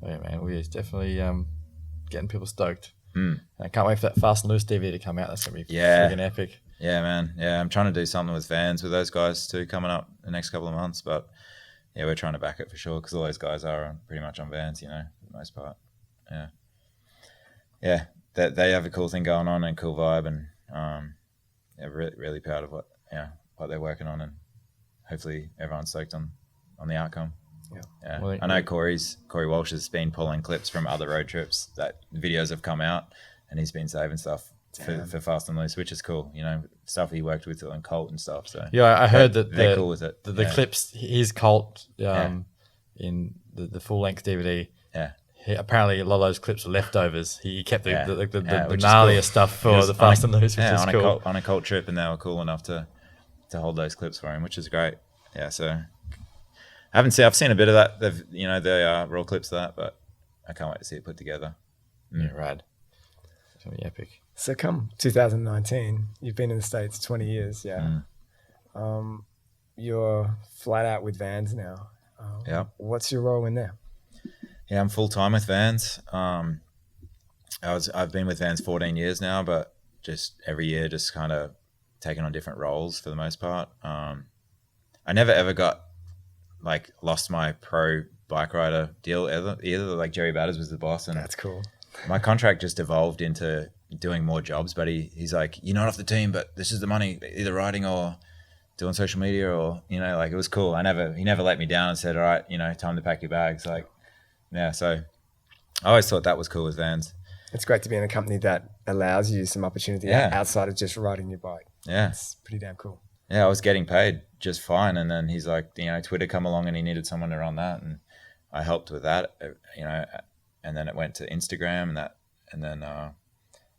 Yeah, man, we is definitely getting people stoked. I can't wait for that Fast and Loose DVD to come out. That's gonna be freaking epic. Yeah, man. Yeah, I'm trying to do something with Vans with those guys too coming up the next couple of months. But yeah, we're trying to back it for sure, because all those guys are pretty much on Vans, for the most part. Yeah. They have a cool thing going on and cool vibe, and really, really proud of what they're working on, and hopefully everyone's stoked on the outcome. Yeah. Well, I know Corey Walsh has been pulling clips from other road trips that videos have come out, and he's been saving stuff for Fast and Loose, which is cool. Stuff he worked with on Colt and stuff. So yeah, I heard that they're cool with it. The clips, his Colt in the full length DVD. Yeah. Apparently, a lot of those clips are leftovers. He kept the gnarlier cool stuff for the Fast and Loose, which is cool. On a Colt trip, and they were cool enough to hold those clips for him, which is great. Yeah, so I've seen a bit of that. The raw clips of that, but I can't wait to see it put together. Yeah, rad. It's gonna be epic. So come 2019, you've been in the States 20 years, you're flat out with Vans now. What's your role in there? Yeah, I'm full time with Vans. I've been with Vans 14 years now, but just every year, just kind of taking on different roles for the most part. I never ever got lost my pro bike rider deal either. Like Jerry Batters was the boss, and that's cool. My contract just evolved into doing more jobs, but he's like, you're not off the team, but this is the money, either riding or doing social media, or it was cool. He never let me down and said, all right, time to pack your bags. So I always thought that was cool with Vans. It's great to be in a company that allows you some opportunity outside of just riding your bike. Yeah, it's pretty damn cool. Yeah, I was getting paid just fine, and then he's like, Twitter come along, and he needed someone to run that, and I helped with that, and then it went to Instagram, and then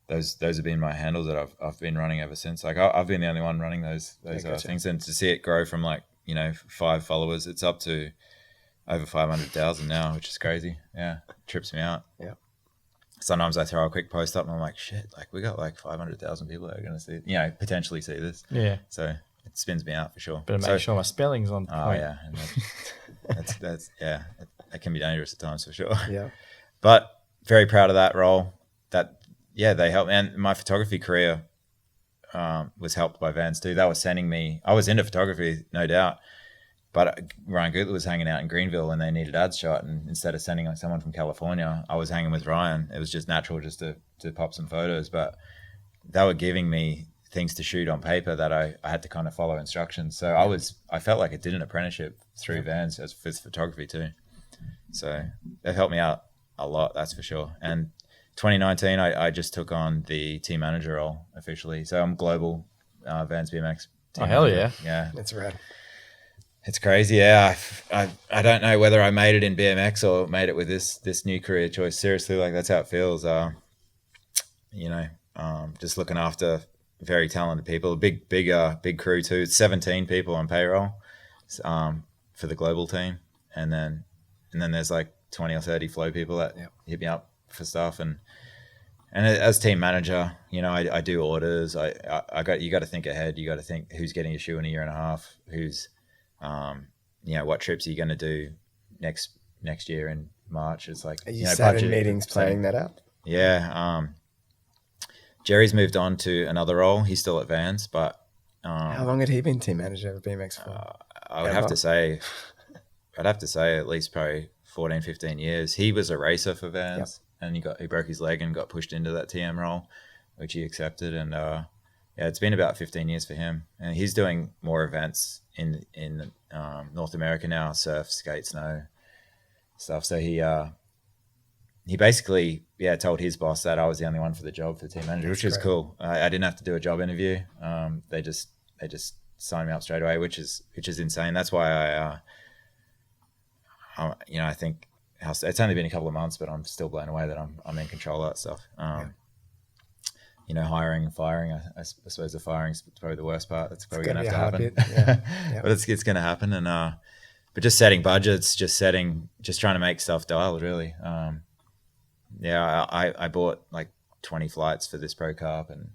those have been my handles that I've been running ever since. Like I've been the only one running those things, and to see it grow from 5 followers, it's up to over 500,000 now, which is crazy. Yeah, it trips me out. Yeah. Sometimes I throw a quick post up and I'm like, shit, we got 500,000 people that are going to see it, potentially see this. Yeah. So it spins me out for sure. Better make sure my spelling's on point. Oh yeah. That can be dangerous at times for sure. Yeah. But very proud of that role. They helped me. And my photography career was helped by Vans too. They were sending me, I was into photography, no doubt. But Ryan Goodler was hanging out in Greenville and they needed ads shot. And instead of sending someone from California, I was hanging with Ryan. It was just natural just to pop some photos. But they were giving me things to shoot on paper that I had to kind of follow instructions. So I felt like I did an apprenticeship through Vans as with photography too. So they've helped me out a lot, that's for sure. And 2019, I just took on the team manager role officially. So I'm global Vans BMX team hell manager. yeah. Yeah, that's rad. It's crazy. Yeah, I don't know whether I made it in BMX or made it with this new career choice. Seriously, like that's how it feels. Just looking after very talented people, a big crew too. It's 17 people on payroll for the global team, and then there's like 20 or 30 flow people that hit me up for stuff. And as team manager, I do orders. You got to think ahead. You got to think who's getting a shoe in a year and a half, who's what trips are you going to do next year in March. It's like, are you sat in meetings planning that out? Yeah. Jerry's moved on to another role. He's still at Vans, but how long had he been team manager of BMX for? I'd have to say at least probably 14, 15 years. He was a racer for Vans, and he broke his leg and got pushed into that TM role, which he accepted. And it's been about 15 years for him, and he's doing more events in North America now, surf, skate, snow stuff. So he basically told his boss that I was the only one for the job for team manager, which is cool. I didn't have to do a job interview. They just signed me up straight away, which is insane. That's why I think it's only been a couple of months, but I'm still blown away that I'm in control of that stuff. Hiring and firing. I suppose the firing is probably the worst part. That's probably going to have to happen. But it's going to happen. And but just setting budgets, just trying to make stuff dialed, really. I bought like 20 flights for this Pro Cup, and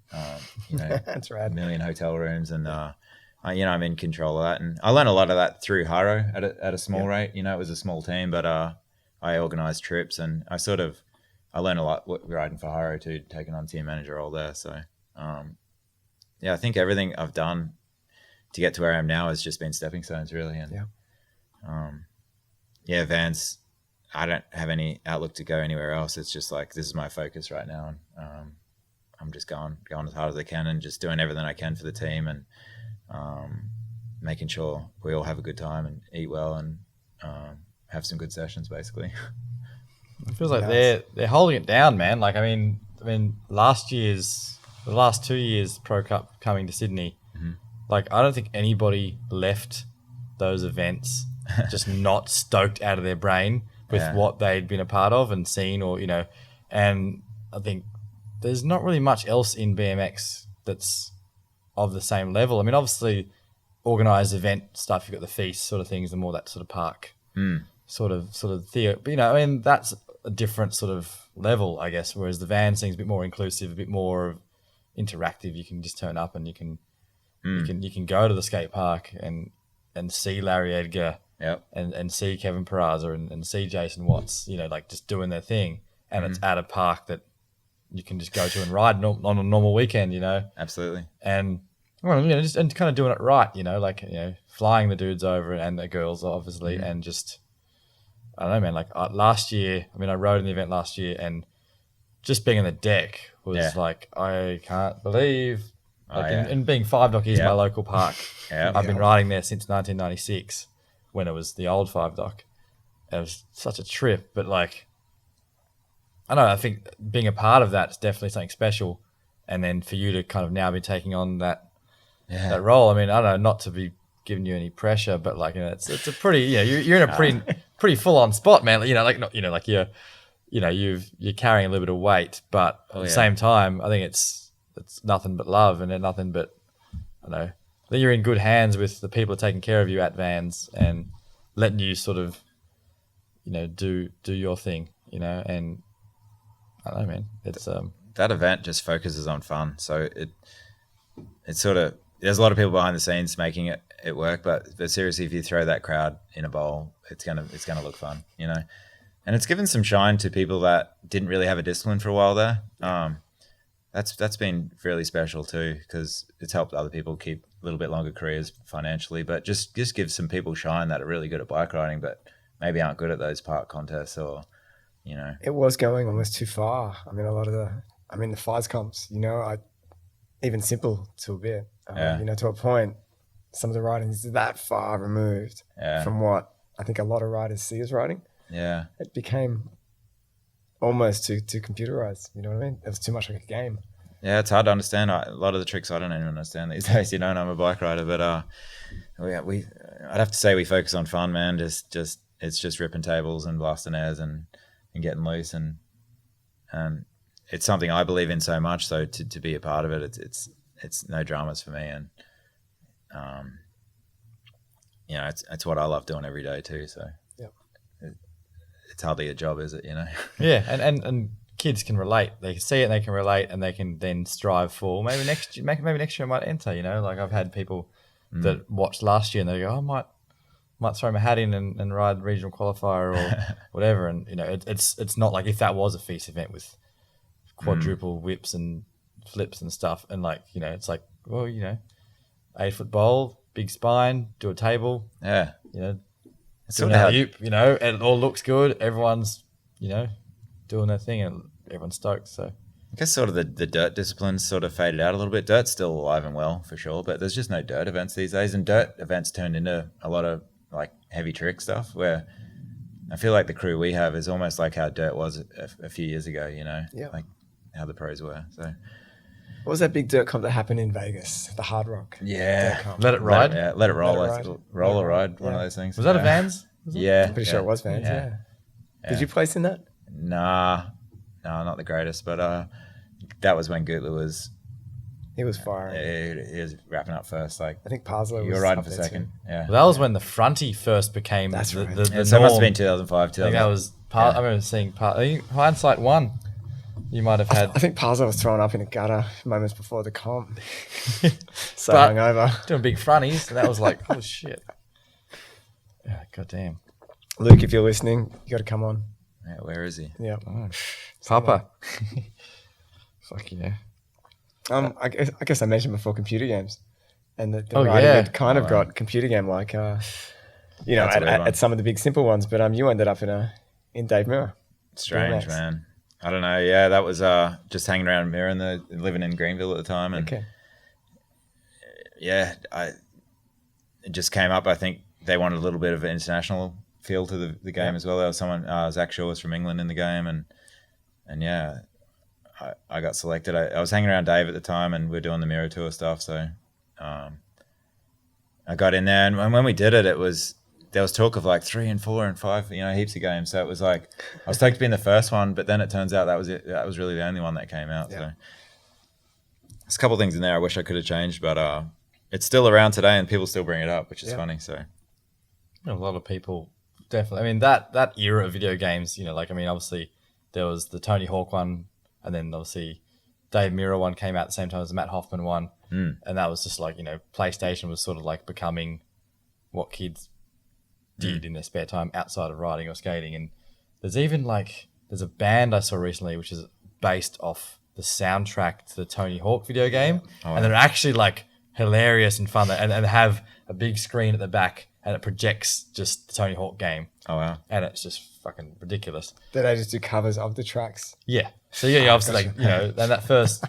that's rad. A million hotel rooms, and I'm in control of that. And I learned a lot of that through Haro at a small rate. It was a small team, but I organized trips, and I learned a lot riding for Haro too, taking on team manager role there. So I think everything I've done to get to where I am now has just been stepping stones, really. And Vans, I don't have any outlook to go anywhere else. It's just like, this is my focus right now. And I'm just going as hard as I can and just doing everything I can for the team, and making sure we all have a good time and eat well and have some good sessions, basically. It feels like they're holding it down, man. Like, I mean, the last 2 years Pro Cup coming to Sydney, like, I don't think anybody left those events just not stoked out of their brain with what they'd been a part of and seen, or, and I think there's not really much else in BMX that's of the same level. I mean, obviously organized event stuff, you've got the feast sort of things, and more that sort of park sort of theatre. But, I mean, that's a different sort of level, I guess, whereas the van thing's a bit more inclusive, a bit more interactive. You can just turn up and you can go to the skate park and see Larry Edgar and see Kevin Peraza and see Jason Watts, like just doing their thing. And it's at a park that you can just go to and ride on a normal weekend, Absolutely. And just and kind of doing it right, flying the dudes over and the girls, obviously, and just, I don't know, man. Like last year, I rode in the event last year, and just being on the deck was like, I can't believe. And being Five Dock is my local park. I've been riding there since 1996, when it was the old Five Dock. It was such a trip, but like, I don't know. I think being a part of that is definitely something special, and then for you to kind of now be taking on that role. I mean, I don't know, not to be giving you any pressure, but like, it's a pretty, you're in a pretty full on spot, man. You're carrying a little bit of weight, but at the same time, I think it's nothing but love, and nothing but, I don't know, that you're in good hands with the people taking care of you at Vans and letting you sort of, do your thing, and I don't know, man. It's that event just focuses on fun, so it's sort of, there's a lot of people behind the scenes making it work, but seriously, if you throw that crowd in a bowl, it's gonna look fun, And it's given some shine to people that didn't really have a discipline for a while there. That's been really special too, because it's helped other people keep a little bit longer careers financially, but just gives some people shine that are really good at bike riding, but maybe aren't good at those park contests, or It was going almost too far. I mean, the FIS comps, even simple to a bit. Yeah. You know, to a point, some of the riding is that far removed from what I think a lot of riders see as riding. Yeah. It became almost too computerized. You know what I mean? It was too much like a game. Yeah, it's hard to understand. A lot of the tricks I don't even understand these days. You know, and I'm a bike rider, but I'd have to say we focus on fun, man. It's just ripping tables and blasting airs and getting loose, and it's something I believe in so much. So to be a part of it, it's no dramas for me, and you know, it's what I love doing every day too. So it's hardly a job, is it? You know? Yeah, and kids can relate. They can see it, and they can relate, and they can then strive for maybe next year I might enter. You know, like I've had people that watched last year and they go, I might throw my hat in and ride regional qualifier or whatever. And you know, it's not like if that was a feast event with quadruple whips and flips and stuff, and like, you know, it's like, well, you know, 8-foot bowl, big spine, do a table, you know, do an alley-oop, you know, and it all looks good. Everyone's, you know, doing their thing and everyone's stoked. So I guess sort of the dirt disciplines sort of faded out a little bit. Dirt's still alive and well for sure, but there's just no dirt events these days, and dirt events turned into a lot of like heavy trick stuff, where I feel like the crew we have is almost like how dirt was a few years ago, you know, like how the pros were. So what was that big dirt comp that happened in Vegas? The Hard Rock. Yeah. Let it ride. Let it roll. Roll or ride. One of those things. Was that a Vans? Yeah. I'm pretty sure it was Vans. Yeah. Did you place in that? Nah, not the greatest. But that was when Gutler was. He was firing. He was wrapping up first. Like I think Parslow was. You were riding for up second. too. Yeah. Well, that was when the fronty first became the So it norm. must have been 2005. I think that was part. I remember seeing part. I think hindsight one. You might have had. I think Parslow was thrown up in a gutter moments before the comp. So But hungover. doing big fronties, and that was like, oh shit. Yeah, goddamn. Luke, if you're listening, you got to come on. Yeah, where is he? Yeah. Oh, Papa. Fuck yeah. I guess I mentioned before computer games, and the Oh, riding yeah. had kind of got computer game like, you know, That's a weird one. at some of the big simple ones. But you ended up in Dave Mirror. Strange, BMX. man. I don't know. Yeah, that was just hanging around Mirror and living in Greenville at the time, and yeah, it just came up. I think they wanted a little bit of an international feel to the game as well. There was someone, Zach Shaw was from England in the game, and yeah, I got selected. I was hanging around Dave at the time, and we are doing the Mirror Tour stuff. So I got in there, and when we did it, there was talk of like 3 and 4 and 5, you know, heaps of games. So it was like I was stoked to be in the first one, but then it turns out that was it. That was really the only one that came out. So there's a couple of things in there I wish I could have changed, but it's still around today, and people still bring it up, which is funny. So A lot of people definitely. I mean, that era of video games, you know, like, I mean, obviously there was the Tony Hawk one, and then obviously Dave Mirror one came out at the same time as the Matt Hoffman one. And that was just like, you know, PlayStation was sort of like becoming what kids did in their spare time outside of riding or skating. And there's a band I saw recently which is based off the soundtrack to the Tony Hawk video game. And they're actually like hilarious and fun, and have a big screen at the back, and it projects just the Tony Hawk game. Oh wow! And it's just fucking ridiculous. Did they just do covers of the tracks? Yeah. So yeah, obviously, like, you know, and that first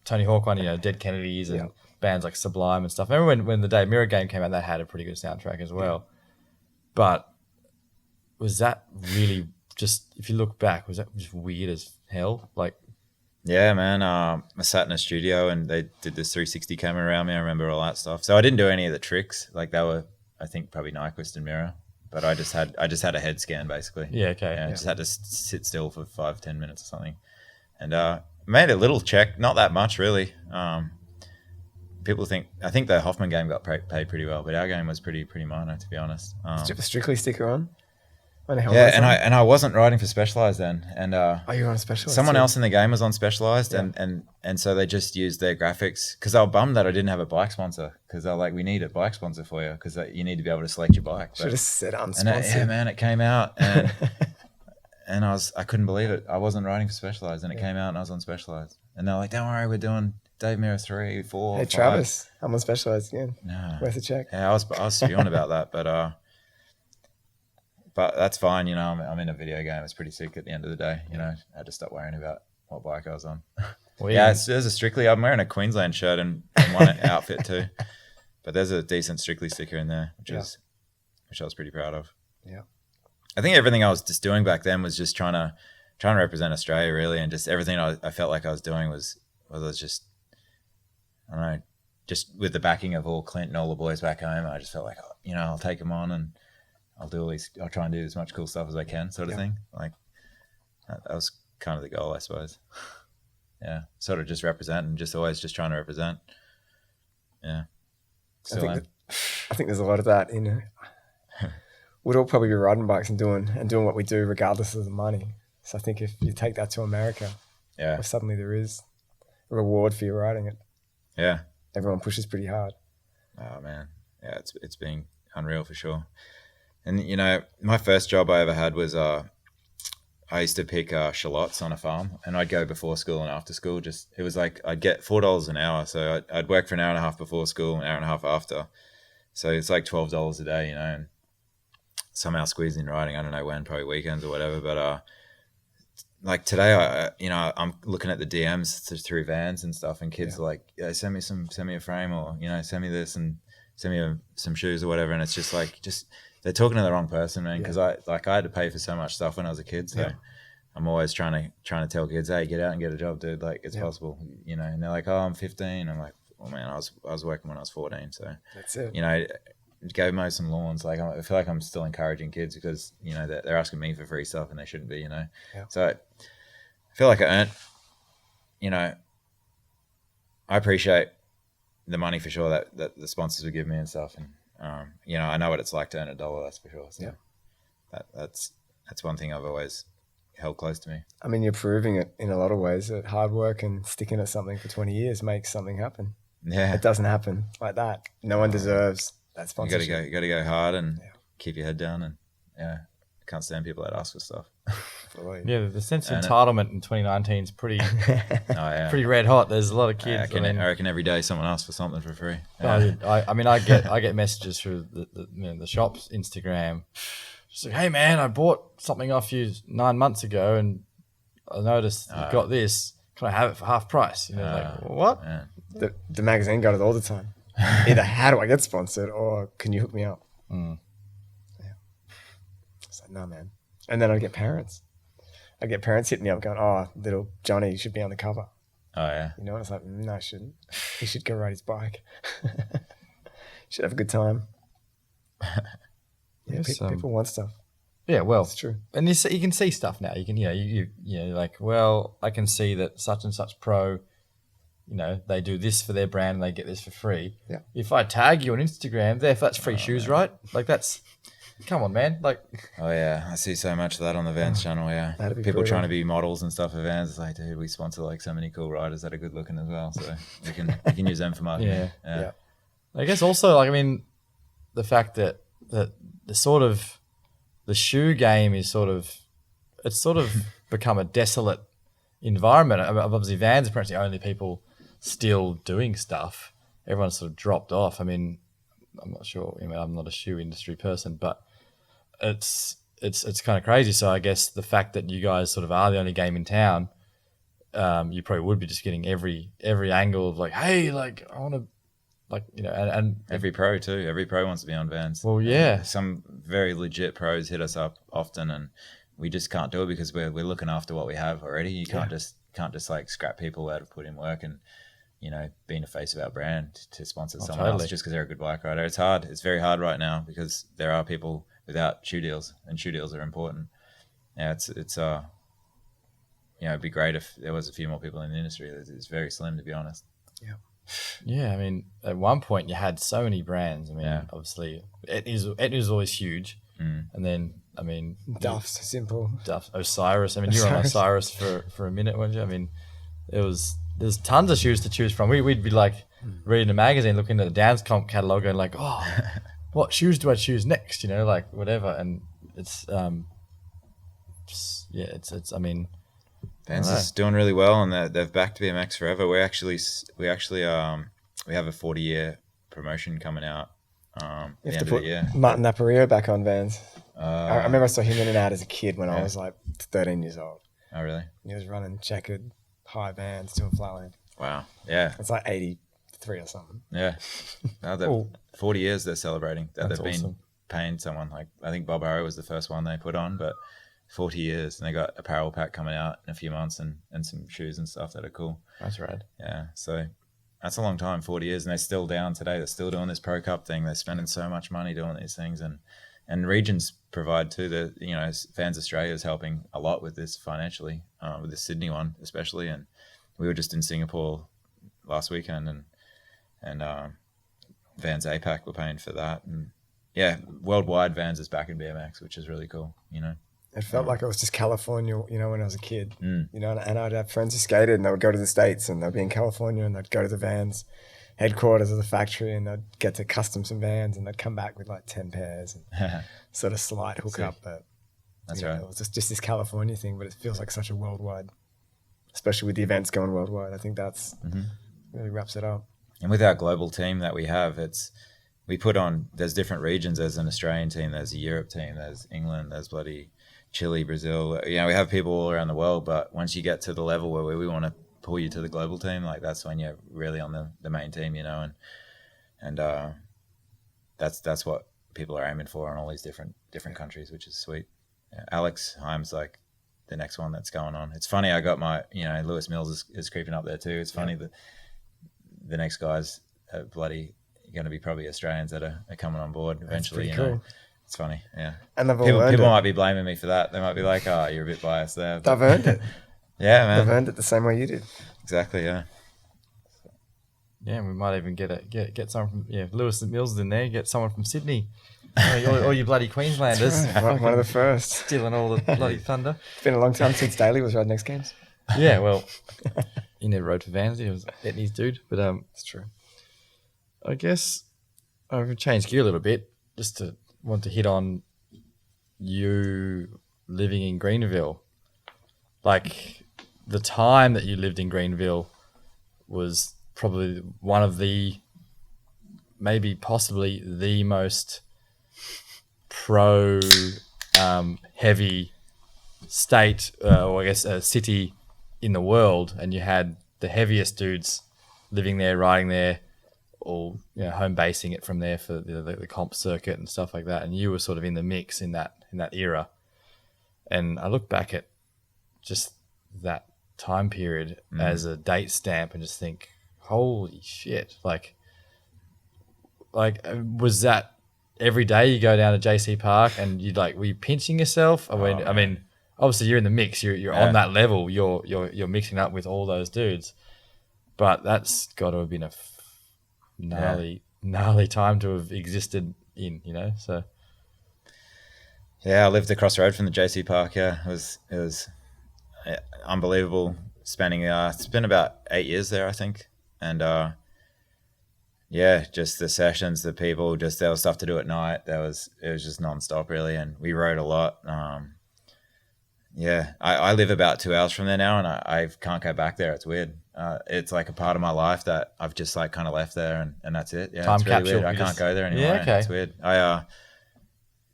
Tony Hawk one, you know, Dead Kennedys and bands like Sublime and stuff. I remember when the Dave Mirror game came out, that had a pretty good soundtrack as well. But was that really just, if you look back, was that just weird as hell? Like, yeah, man. I sat in a studio and they did this 360 camera around me. I remember all that stuff. So I didn't do any of the tricks. Like they were, I think, probably Nyquist and Mirror. But I just had a head scan basically. Yeah, okay. I just had to sit still for 5-10 minutes or something, and made a little check. Not that much really. People I think the Hoffman game got paid pretty well, but our game was pretty minor, to be honest. Did you have a Strictly sticker on? Yeah, and I wasn't riding for Specialized then, and you were on Specialized. someone too? else in the game was on Specialized, and so they just used their graphics, because they were bummed that I didn't have a bike sponsor, because they're like, we need a bike sponsor for you, because you need to be able to select your bike. Should have said And unsponsored. yeah, man, it came out, and and I couldn't believe it. I wasn't riding for Specialized, and it came out, and I was on Specialized, and they're like, don't worry, we're doing Dave Mirror 3, 4, Hey 5. Travis, I'm on Specialized again. No. Worth a check. Yeah, I was spewing about that, but that's fine. You know, I'm in a video game. It's pretty sick at the end of the day. You know, I had to stop worrying about what bike I was on. Well, Yeah, there's a Strictly. I'm wearing a Queensland shirt and one outfit too, but there's a decent Strictly sticker in there, which I was pretty proud of. Yeah, I think everything I was just doing back then was just trying to represent Australia really, and just everything I felt like I was doing was just, I don't know, just with the backing of all Clint and all the boys back home. I just felt like, you know, I'll take them on and I'll try and do as much cool stuff as I can, sort of thing. Like that was kind of the goal, I suppose. Yeah, sort of just represent and just always just trying to represent. Yeah. I think there's a lot of that in. We'd all probably be riding bikes and doing what we do regardless of the money. So I think if you take that to America, where suddenly there is a reward for you riding it. Yeah. Everyone pushes pretty hard. Oh man, yeah, it's been unreal for sure. And you know, my first job I ever had was I used to pick shallots on a farm, and I'd go before school and after school. It was like I'd get $4 an hour, so I'd work for an hour and a half before school, an hour and a half after. So it's like $12 a day, you know, and somehow squeeze in riding. I don't know when, probably weekends or whatever. But like today, I'm looking at the DMs through vans and stuff, and kids are like, yeah, send me a frame, or you know, send me this and send me some shoes or whatever. And it's just like they're talking to the wrong person, man. Because I had to pay for so much stuff when I was a kid, so I'm always trying to tell kids, hey, get out and get a job, dude. Like it's possible, you know. And they're like, oh, I'm 15. I'm like, oh man, I was working when I was 14, so that's it. You know, go mow some lawns. Like I feel like I'm still encouraging kids because you know they're asking me for free stuff and they shouldn't be, you know. So I feel like I earned, you know, I appreciate the money for sure that the sponsors would give me and stuff, and you know, I know what it's like to earn $1, that's for sure. So that's one thing I've always held close to me. I mean, you're proving it in a lot of ways that hard work and sticking at something for 20 years makes something happen. Yeah, it doesn't happen like that. No one deserves that sponsorship. You got to go hard and keep your head down, and I can't stand people that ask for stuff. Yeah, the sense of entitlement in 2019 is pretty pretty red hot. There's a lot of kids. I reckon every day someone asks for something for free. I mean, I get messages through the shop's Instagram. Just like, hey man, I bought something off you 9 months ago, and I noticed you got this. Can I have it for half price? You know, like what? The magazine got it all the time. Either how do I get sponsored, or can you hook me up? Yeah. It's like, no man. And then I'd get parents. Hitting me up going, oh, little Johnny should be on the cover. Oh, yeah. You know, and it's like, no, I shouldn't. He should go ride his bike. Should have a good time. People want stuff. Yeah, well, it's true. And you can see stuff now. You can, you like, well, I can see that such and such pro, you know, they do this for their brand and they get this for free. Yeah. If I tag you on Instagram, that's free shoes, right? Like that's... Come on, man! Like, oh yeah, I see so much of that on the Vans channel. Yeah, people trying to be models and stuff for Vans. It's like, dude, we sponsor like so many cool riders that are good looking as well, so we can use them for marketing. Yeah. I guess also, like, I mean, the fact that the sort of the shoe game is sort of become a desolate environment. I mean, obviously, Vans are perhaps the only people still doing stuff. Everyone's sort of dropped off. I mean, I'm not sure. I mean, I'm not a shoe industry person, but it's kind of crazy. So I guess the fact that you guys sort of are the only game in town, you probably would be just getting every angle of like, hey, like I want to, like, you know, and every pro too. Every pro wants to be on Vans. Well, yeah. Some very legit pros hit us up often, and we just can't do it because we're looking after what we have already. You can't just like scrap people that have put in work and, you know, being a face of our brand to sponsor someone else just because they're a good bike rider. It's hard. It's very hard right now because there are people without shoe deals, and shoe deals are important. Yeah, it's you know, it'd be great if there was a few more people in the industry. It's very slim, to be honest. Yeah. Yeah, I mean, at one point you had so many brands. I mean, obviously, it is always huge, and then I mean, Duff's simple. Duff, Osiris. I mean, you were on Osiris for a minute, weren't you? I mean, there's tons of shoes to choose from. We'd be like reading a magazine, looking at the Downs Comp catalog, and like, oh, what shoes do I choose next? You know, like whatever. And it's it's. I mean, Vans is doing really well, and they've backed BMX forever. We actually we have a 40-year promotion coming out. You have to put Martin Aparicio back on Vans. I remember I saw him in and out as a kid when I was like 13 years old. Oh, really? He was running checkered high vans to a flatland. Wow. Yeah. It's like 83 or something. Yeah. Now they're Cool. 40 years they're celebrating that That's they've been awesome. paying someone. Like, I think Bob Arrow was the first one they put on, but 40 years, and they got apparel pack coming out in a few months and some shoes and stuff that are cool. That's rad. Yeah. So that's a long time, 40 years, and they're still down today. They're still doing this Pro Cup thing. They're spending so much money doing these things, and regions provide too. The Fans Australia is helping a lot with this financially, with the Sydney one especially. And we were just in Singapore last weekend, and Vans APAC were paying for that. And yeah, worldwide Vans is back in BMX, which is really cool. It felt like it was just California, when I was a kid. Mm. And I'd have friends who skated, and they would go to the States, and they'd be in California, and they'd go to the Vans headquarters of the factory, and they'd get to custom some Vans, and they'd come back with like 10 pairs and sort of slight hookup. But That's right. it was just this California thing, but it feels like such a worldwide, especially with the events going worldwide. I think that's really wraps it up. And with our global team that we have, there's different regions. There's an Australian team, there's a Europe team, there's England, there's bloody Chile, Brazil. We have people all around the world, but once you get to the level where we want to pull you to the global team, like that's when you're really on the main team, and that's what people are aiming for in all these different countries, which is sweet. Yeah, Alex Himes, like the next one that's going on. It's funny, I got my, Lewis Mills is creeping up there too. It's funny that the next guys are bloody going to be probably Australians that are coming on board eventually. That's pretty cool. It's funny, yeah. And they've all People earned it. might be blaming me for that. They might be like, "Oh, you're a bit biased there." They've earned it. Yeah, man. They've earned it the same way you did. Exactly, yeah. Yeah, and we might even get someone from Lewis Mills in there. Get someone from Sydney. All you bloody Queenslanders. That's right. One of the first. Stealing all the bloody thunder. It's been a long time since Daly was riding X Games. Yeah, well, he never rode for Vans. He was Etnies dude. But It's true. I guess I've changed gear a little bit. Just to want to hit on you living in Greenville. Like the time that you lived in Greenville was probably one of maybe possibly the most pro heavy state, or I guess a city in the world, and you had the heaviest dudes living there, riding there, all home basing it from there for the comp circuit and stuff like that. And you were sort of in the mix in that era. And I look back at just that time period as a date stamp and just think, holy shit! Like was that every day you go down to JC Park and were you pinching yourself? I mean, obviously you're in the mix. You're on that level. You're mixing up with all those dudes. But that's got to have been a gnarly time to have existed in. So. Yeah, I lived across the road from the JC Park. Yeah, it was unbelievable. Spending it's been about 8 years there, I think, and just the sessions, the people, just there was stuff to do at night. It was just nonstop really, and we rode a lot. I live about 2 hours from there now, and I can't go back there. It's weird. It's like a part of my life that I've just like kind of left there, and that's it. Yeah, Time it's really capsule. weird. I can't go there anymore. Yeah, okay. It's weird.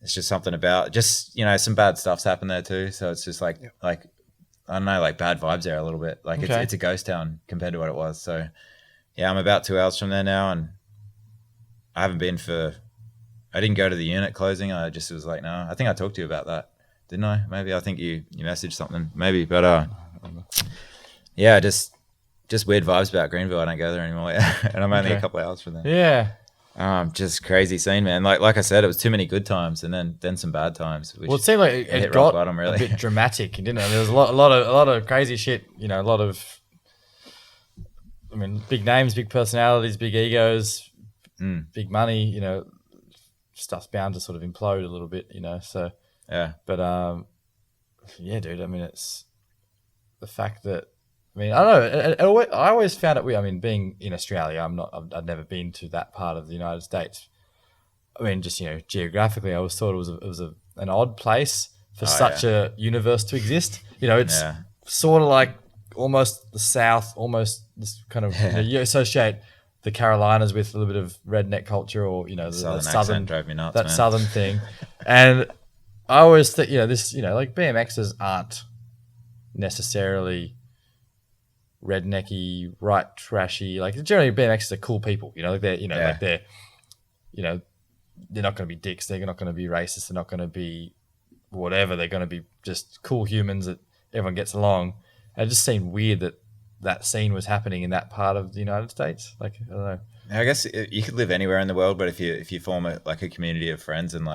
It's just something about just some bad stuff's happened there too. So it's just like I don't know, like bad vibes there a little bit. Like it's a ghost town compared to what it was. So yeah, I'm about 2 hours from there now, and I haven't been I didn't go to the unit closing. I just was like, no. I think I talked to you about that, didn't I? Maybe I think you messaged something, maybe. But yeah, just weird vibes about Greenville. I don't go there anymore, and I'm only a couple of hours from there. Yeah. Just crazy scene, man. Like I said, it was too many good times, and then some bad times. Which Well, it seemed like it hit got rock bottom, really. a bit dramatic, didn't it? There was a lot of crazy shit. A lot of, big names, big personalities, big egos, big money. Stuff's bound to sort of implode a little bit. So yeah. But yeah, dude. It's the fact that. I don't know. I always found it weird. Being in Australia, I've never been to that part of the United States. Just geographically, I always thought it was an odd place for such a universe to exist. It's sort of like almost the South, almost this kind of you associate the Carolinas with a little bit of redneck culture, or the southern accent drove me nuts, that man. southern thing. And I always think this like BMXers aren't necessarily rednecky, right trashy. Like generally BMXers are cool people, you know, like they're, you know, like they're, you know, they're not going to be dicks. They're not going to be racist. They're not going to be whatever. They're going to be just cool humans that everyone gets along. And it just seemed weird that that scene was happening in that part of the United States. Like, I don't know. I guess you could live anywhere in the world, but if you form a community of friends and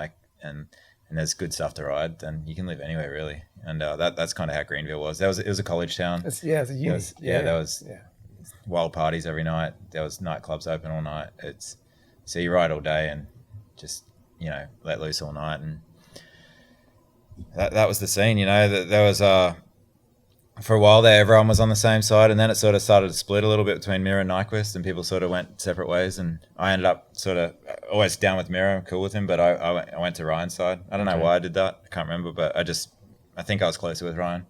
there's good stuff to ride, then you can live anywhere really. And that's kind of how Greenville was. It was a college town. It's a uni. There was wild parties every night. There was nightclubs open all night. So you ride all day and just, you know, let loose all night. And that was the scene, you know. There was for a while there, everyone was on the same side, and then it sort of started to split a little bit between Mira and Nyquist, and people sort of went separate ways. And I ended up sort of always down with Mira, I'm cool with him, but I went to Ryan's side. I don't know why I did that. I can't remember, but I think I was closer with Ryan.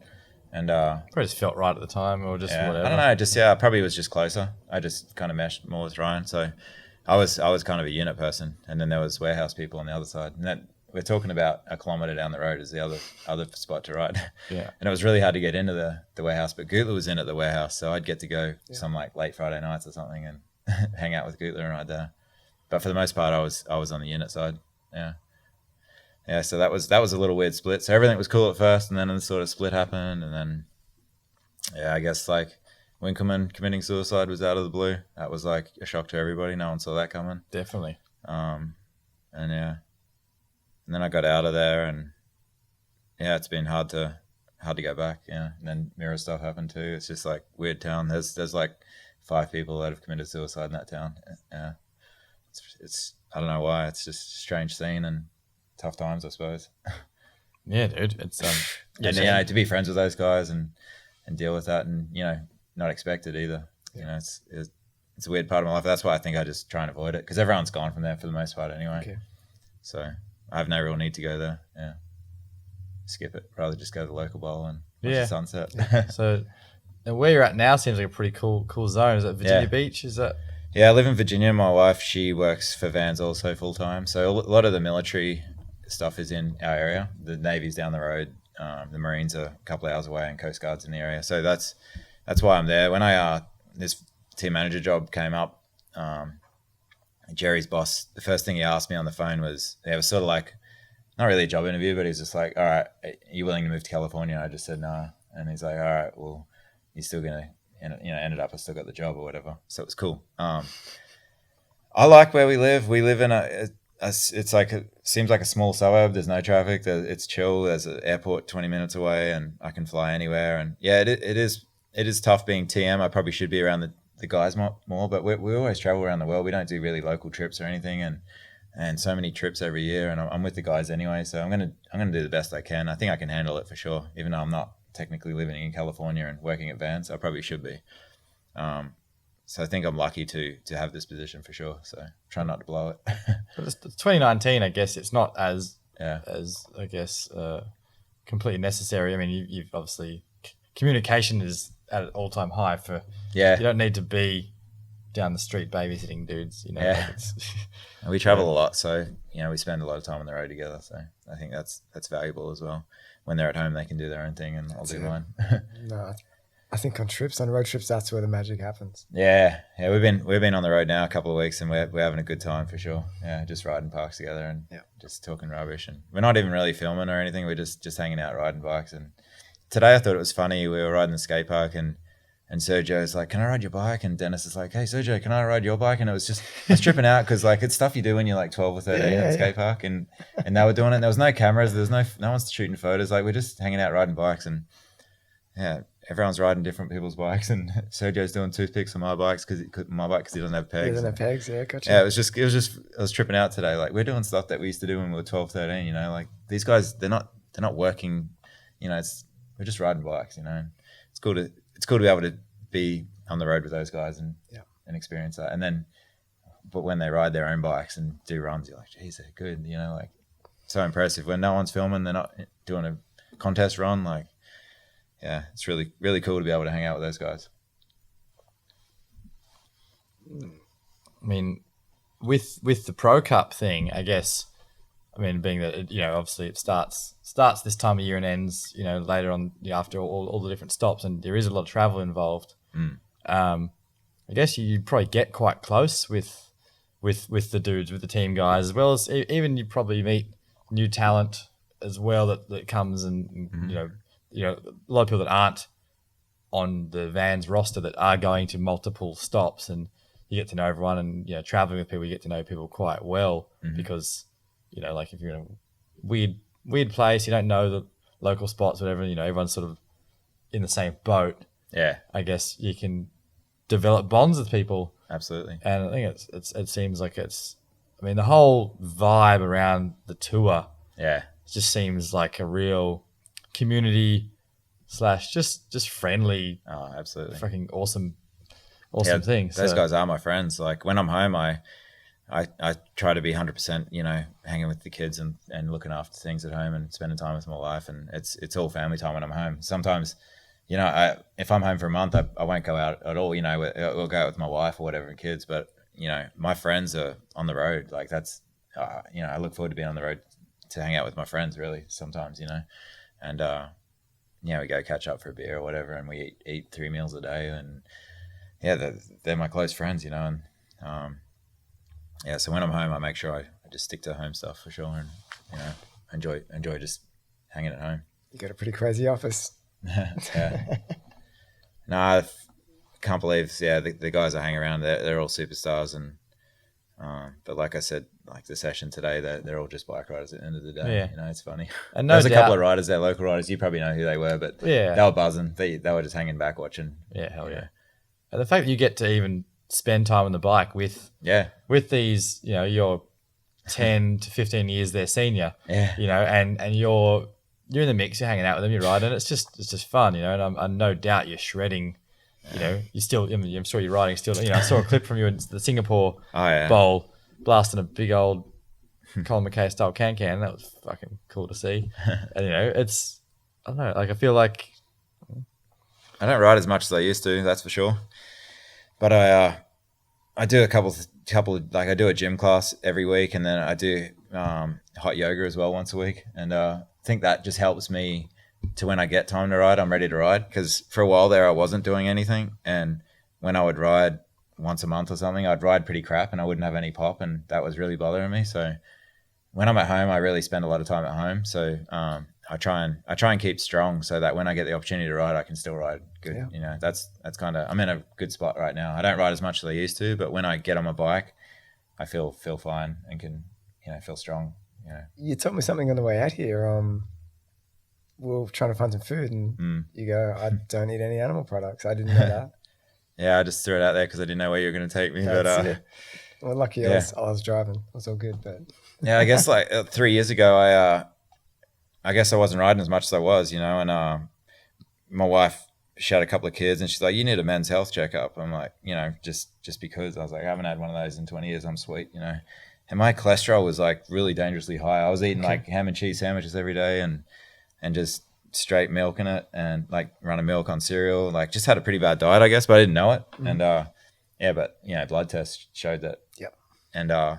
And probably just felt right at the time, or just whatever. I don't know. I probably was just closer. I just kind of meshed more with Ryan. So I was kind of a unit person, and then there was warehouse people on the other side. And that we're talking about a kilometre down the road is the other spot to ride. Yeah. And it was really hard to get into the warehouse, but Gutler was in at the warehouse, so I'd get to go some like late Friday nights or something and hang out with Gutler and ride there. But for the most part, I was on the unit side. Yeah. Yeah, so that was a little weird split. So everything was cool at first, and then the sort of split happened, and then I guess like Winkleman committing suicide was out of the blue. That was like a shock to everybody. No one saw that coming. Definitely. And then I got out of there, and it's been hard to go back. Yeah, and then Mira stuff happened too. It's just like weird town. There's like 5 people that have committed suicide in that town. Yeah, it's I don't know why. It's just a strange scene and tough times, I suppose. Yeah, dude. It's and to be friends with those guys and deal with that, and you know, not expect it either. You know, it's a weird part of my life. That's why I think I just try and avoid it, because everyone's gone from there for the most part anyway. Okay. So I have no real need to go there. Yeah, skip it. Rather just go to the local bowl and watch the sunset. So, and where you're at now seems like a pretty cool zone. Is that Virginia Beach? Is that? Yeah, I live in Virginia. My wife, she works for Vans also full time. So a lot of the military stuff is in our area. The Navy's down the road. The Marines are a couple of hours away, and Coast Guard's in the area. So that's why I'm there. When this team manager job came up, Jerry's boss, the first thing he asked me on the phone was, it was sort of like, not really a job interview, but he's just like, all right, are you willing to move to California? And I just said no. And he's like, all right, well, you're still going to, ended up I still got the job or whatever. So it was cool. I like where we live. We live in it's like, it seems like a small suburb. There's no traffic. It's chill. There's an airport 20 minutes away, and I can fly anywhere. And yeah, it is tough being TM. I probably should be around the guys more, but we always travel around the world. We don't do really local trips or anything, and so many trips every year, and I'm with the guys anyway, so I'm gonna do the best I can. I think I can handle it for sure, even though I'm not technically living in California and working at Vans. I probably should be. So I think I'm lucky to have this position for sure, so try not to blow it. But it's 2019, I guess it's not as I guess completely necessary. I mean, you've obviously, communication is at an all-time high for, you don't need to be down the street babysitting dudes, you know. Yeah. Like and we travel a lot, so we spend a lot of time on the road together, so I think that's valuable as well. When they're at home, they can do their own thing, and I'll do mine. No, I think on road trips, that's where the magic happens. Yeah, we've been on the road now a couple of weeks, and we're having a good time for sure. Yeah, just riding parks together and just talking rubbish, and we're not even really filming or anything. We're just hanging out riding bikes. And today I thought it was funny. We were riding the skate park, and Sergio's like, "Can I ride your bike?" And Dennis is like, "Hey Sergio, can I ride your bike?" And it was just, I was tripping out because like it's stuff you do when you're like 12 or 13 at the skate park, and they were doing it. And there was no cameras. There was no one's shooting photos. Like we're just hanging out riding bikes, and everyone's riding different people's bikes. And Sergio's doing toothpicks on my bike because he doesn't have pegs. He doesn't have pegs. Yeah, gotcha. Yeah, it was just I was tripping out today. Like we're doing stuff that we used to do when we were 12, 13. You know, like these guys, they're not working. You know, we're just riding bikes. You know, it's cool to be able to be on the road with those guys and experience that. And then, but when they ride their own bikes and do runs, you're like, geez, they're good. You know, like so impressive. When no one's filming, they're not doing a contest run. Like, yeah, it's really, really cool to be able to hang out with those guys. I mean, with the Pro Cup thing, I guess, I mean, being that, obviously it starts this time of year and ends, later on after all the different stops, and there is a lot of travel involved. I guess you probably get quite close with the dudes, with the team guys, as well as even you probably meet new talent as well that comes and you know a lot of people that aren't on the Vans roster that are going to multiple stops, and you get to know everyone, and traveling with people, you get to know people quite well because like if you're in a weird place, you don't know the local spots, whatever, everyone's sort of in the same boat. Yeah, I guess you can develop bonds with people. Absolutely. And I think it seems like the whole vibe around the tour just seems like a real community / just friendly. Oh, absolutely. Fucking awesome thing. Those guys are my friends. Like when I'm home, I try to be 100%, hanging with the kids and looking after things at home and spending time with my wife. And it's all family time when I'm home. Sometimes, if I'm home for a month, I won't go out at all. We'll go out with my wife or whatever and kids. But, my friends are on the road. Like that's, I look forward to being on the road to hang out with my friends really sometimes, and, we go catch up for a beer or whatever. And we eat 3 meals a day. And yeah, they're my close friends, and, so when I'm home, I make sure I just stick to home stuff for sure, and enjoy just hanging at home. You got a pretty crazy office. Yeah. No, I can't believe. Yeah, the guys I hang around, they're all superstars, and but like I said, like the session today, they're all just bike riders at the end of the day. Yeah. It's funny. And there's a couple of riders there, local riders. You probably know who they were, but yeah, they were buzzing. They were just hanging back watching. Yeah, hell yeah. And the fact that you get to even spend time on the bike with these, you're 10 to 15 years their senior, and you're in the mix, you're hanging out with them, you're riding, it's just fun, and I'm no doubt you're shredding, you still, I'm sure you're riding still, I saw a clip from you in the Singapore Bowl blasting a big old Colin Mackay style can, that was fucking cool to see. And it's, I don't know, like I feel like I don't ride as much as I used to, that's for sure. But I do a couple like I do a gym class every week, and then I do hot yoga as well once a week, and I think that just helps me to when I get time to ride, I'm ready to ride. Because for a while there, I wasn't doing anything, and when I would ride once a month or something, I'd ride pretty crap, and I wouldn't have any pop, and that was really bothering me. So when I'm at home, I really spend a lot of time at home. So I try and keep strong so that when I get the opportunity to ride, I can still ride good. Yeah. That's kind of, I'm in a good spot right now. I don't ride as much as I used to, but when I get on my bike, I feel fine and can, feel strong. You told me something on the way out here. We were trying to find some food, and you go, I don't eat any animal products. I didn't know that. Yeah, I just threw it out there because I didn't know where you were going to take me. That's it. Well, lucky I was driving. It was all good, but yeah, I guess like 3 years ago, I guess I wasn't riding as much as I was, and my wife, she had a couple of kids, and she's like, you need a men's health checkup. I'm like, just because. I was like, I haven't had one of those in 20 years. I'm sweet, And my cholesterol was like really dangerously high. I was eating like ham and cheese sandwiches every day and just straight milk in it, and like running milk on cereal. Like just had a pretty bad diet, I guess, but I didn't know it. And but blood tests showed that. Yep. And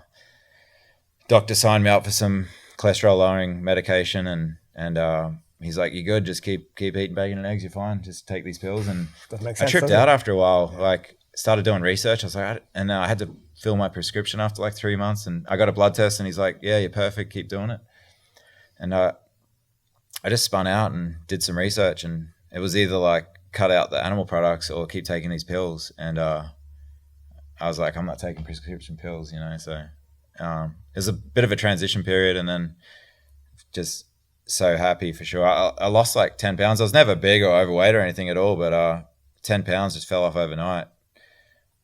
doctor signed me up for some cholesterol lowering medication, and he's like, you're good, just keep eating bacon and eggs, you're fine, just take these pills. And I tripped out after a while, like started doing research. I was like, I had to fill my prescription after like 3 months, and I got a blood test, and he's like, yeah, you're perfect, keep doing it. And I just spun out and did some research, and it was either like cut out the animal products or keep taking these pills. And I was like, I'm not taking prescription pills, so it was a bit of a transition period, and then just so happy for sure. I lost like 10 pounds. I was never big or overweight or anything at all, but 10 pounds just fell off overnight.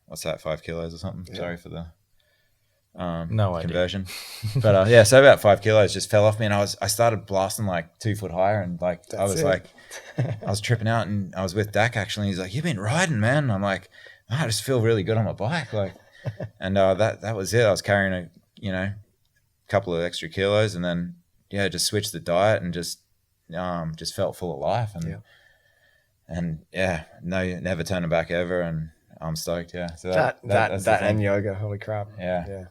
What's that, 5 kilos or something? Yeah. Sorry for the conversion. But so about 5 kilos just fell off me, and I started blasting like 2 foot higher, and like I was tripping out, and I was with Dak actually, and he's like, you've been riding, man. And I'm like, I just feel really good on my bike, like, and that was it. I was carrying a couple of extra kilos, and then just switched the diet and just felt full of life, and never turning back ever, and I'm stoked. So that and yoga, holy crap. Yeah.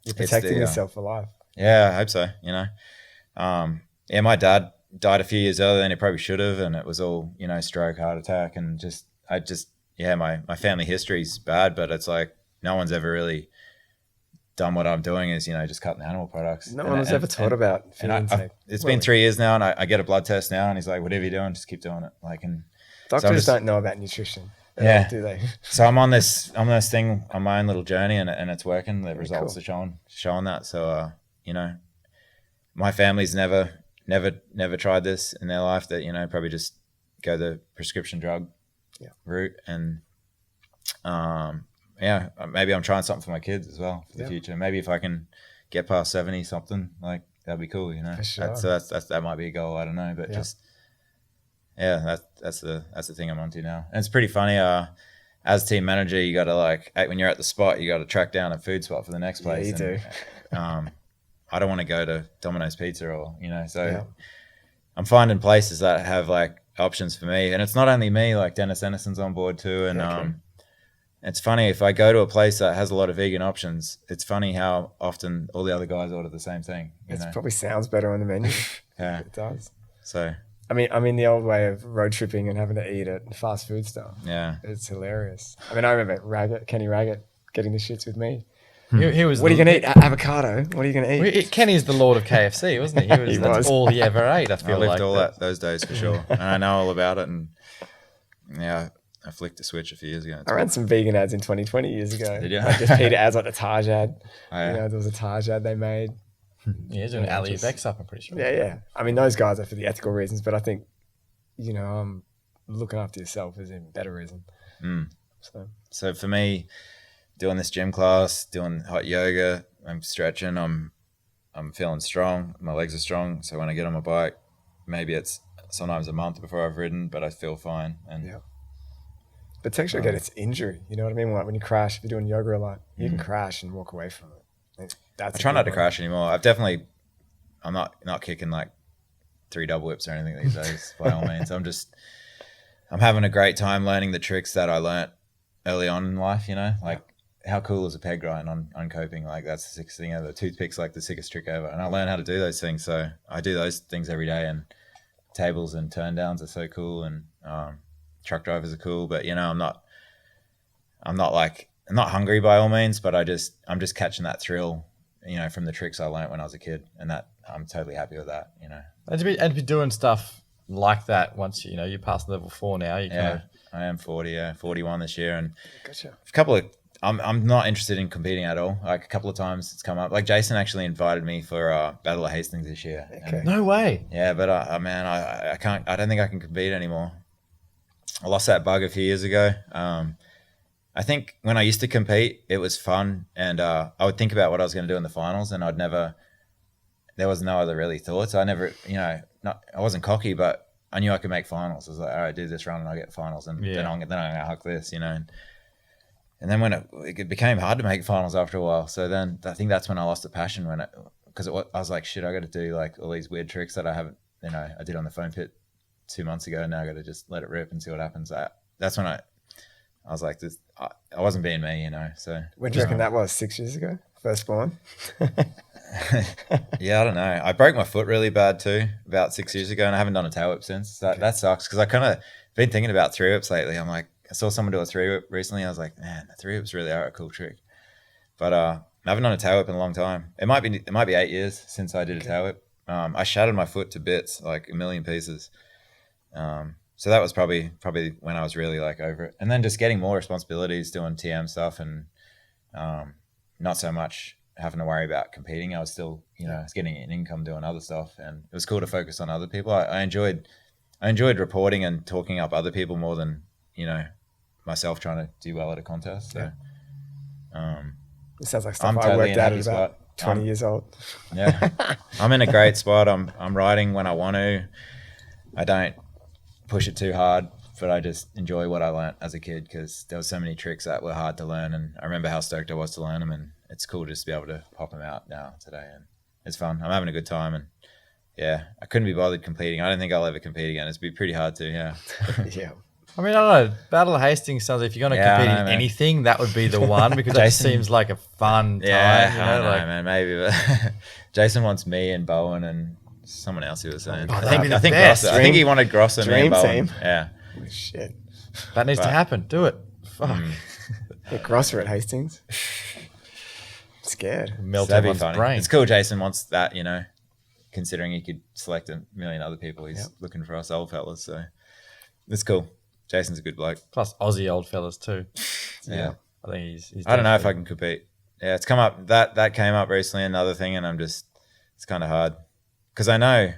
You're protecting yourself for life. Yeah, I hope so. My dad died a few years earlier than he probably should have, and it was all stroke, heart attack, and yeah, my family history is bad, but it's like no one's ever really done what I'm doing is, just cutting animal products. No one was ever taught about feed intake. It's been 3 years now, and I get a blood test now, and he's like, whatever you're doing, just keep doing it. Doctors don't know about nutrition. Yeah. Do they? So I'm on this thing on my own little journey, and it's working. The results cool. are showing that. So, my family's never tried this in their life. That probably just go the prescription drug route, and maybe I'm trying something for my kids as well for the future. Maybe if I can get past 70 something, like that'd be cool. For sure. That might be a goal. I don't know, but just. Yeah, that's the thing I'm onto now. And it's pretty funny. As team manager, you got to when you're at the spot, you got to track down a food spot for the next place. Yeah, you do. I don't want to go to Domino's Pizza I'm finding places that have options for me. And it's not only me, Dennis Ennison's on board too. And it's funny, if I go to a place that has a lot of vegan options, it's funny how often all the other guys order the same thing. It probably sounds better on the menu. Yeah. It does. So... I mean the old way of road tripping and having to eat at fast food stuff. Yeah. It's hilarious. I remember Kenny Raggett getting the shits with me. He was. What are you going to eat? Avocado. What are you going to eat? Kenny's the lord of KFC, wasn't he? That's all he ever ate. I lived all those days for sure. And I know all about it. And yeah, I flicked the switch a few years ago. I ran some vegan ads in 20 years ago. Did you? Just Peter ads like the Taj ad. Oh, yeah. There was a Taj ad they made. Yeah, he's doing alley Bex up, I'm pretty sure. Yeah. I mean, those guys are for the ethical reasons, but I think, looking after yourself is even better reason. Mm. So for me, doing this gym class, doing hot yoga, I'm stretching, I'm feeling strong. My legs are strong. So when I get on my bike, maybe it's sometimes a month before I've ridden, but I feel fine. And but potentially get its injury. You know what I mean? Like when you crash, if you're doing yoga a lot, you can crash and walk away from it. I try not to crash anymore. I'm not kicking 3 double whips or anything these days by all means. I'm having a great time learning the tricks that I learnt early on in life, how cool is a peg grind on coping? That's the sickest thing ever. Toothpick's the sickest trick ever. And I learned how to do those things. So I do those things every day, and tables and turn downs are so cool, and truck drivers are cool, but I'm not hungry by all means, but I'm just catching that thrill, from the tricks I learned when I was a kid, and that I'm totally happy with that, And to be doing stuff like that once you pass level 4 now. I am 41 this year, and gotcha. A couple of I'm not interested in competing at all. A couple of times it's come up. Jason actually invited me for Battle of Hastings this year. Okay. No way. Yeah, but I can't. I don't think I can compete anymore. I lost that bug a few years ago. I think when I used to compete, it was fun, and I would think about what I was going to do in the finals, and there was no other really thoughts. I never, I wasn't cocky, but I knew I could make finals. I was like, all right, do this run and I'll get finals, and then I'm going to huck this, And then when it became hard to make finals after a while, so then I think that's when I lost the passion because I was like, shit, I got to do all these weird tricks that I haven't, I did on the foam pit 2 months ago, and now I got to just let it rip and see what happens. That's when I was like, this, I wasn't being me, So when do you reckon that was? 6 years ago, firstborn? Yeah, I don't know. I broke my foot really bad too about 6 years ago, and I haven't done a tail whip since. That sucks because I kind of been thinking about 3 whips lately. I'm like, I saw someone do a 3 whip recently. I was like, man, the 3 whips really are a cool trick. But I haven't done a tail whip in a long time. It might be 8 years since I did a tail whip. I shattered my foot to bits, a million pieces. So that was probably when I was really over it. And then just getting more responsibilities, doing TM stuff, and not so much having to worry about competing. I was still, I was getting an income doing other stuff, and it was cool to focus on other people. I enjoyed reporting and talking up other people more than, myself trying to do well at a contest. So, it sounds like stuff I worked out at about 20 years old. Yeah, I'm in a great spot. I'm riding when I want to. I don't push it too hard, but I just enjoy what I learned as a kid because there were so many tricks that were hard to learn, and I remember how stoked I was to learn them, and it's cool just to be able to pop them out now today, and it's fun. I'm having a good time, and I couldn't be bothered competing. I don't think I'll ever compete again. It'd be pretty hard to, Yeah. I mean, I don't know. Battle of Hastings sounds like if you're going to compete in anything, that would be the one because that seems like a fun time. I know, man. Maybe, but Jason wants me and Bowen and someone else he was saying. I think he wanted Gross and me and Bowen. Team. Yeah. Oh, shit. That needs to happen. Do it. Fuck. Get Grosser at Hastings. Scared. Melt That'd be everyone's funny. brain. It's cool. Jason wants that, you know, considering he could select a million other people. He's looking for us old fellas. So it's cool. Jason's a good bloke. Plus Aussie old fellas too. Yeah. I think he's I don't know if I definitely- can compete. Yeah, it's come up. That came up recently, another thing, and it's kind of hard. Because I know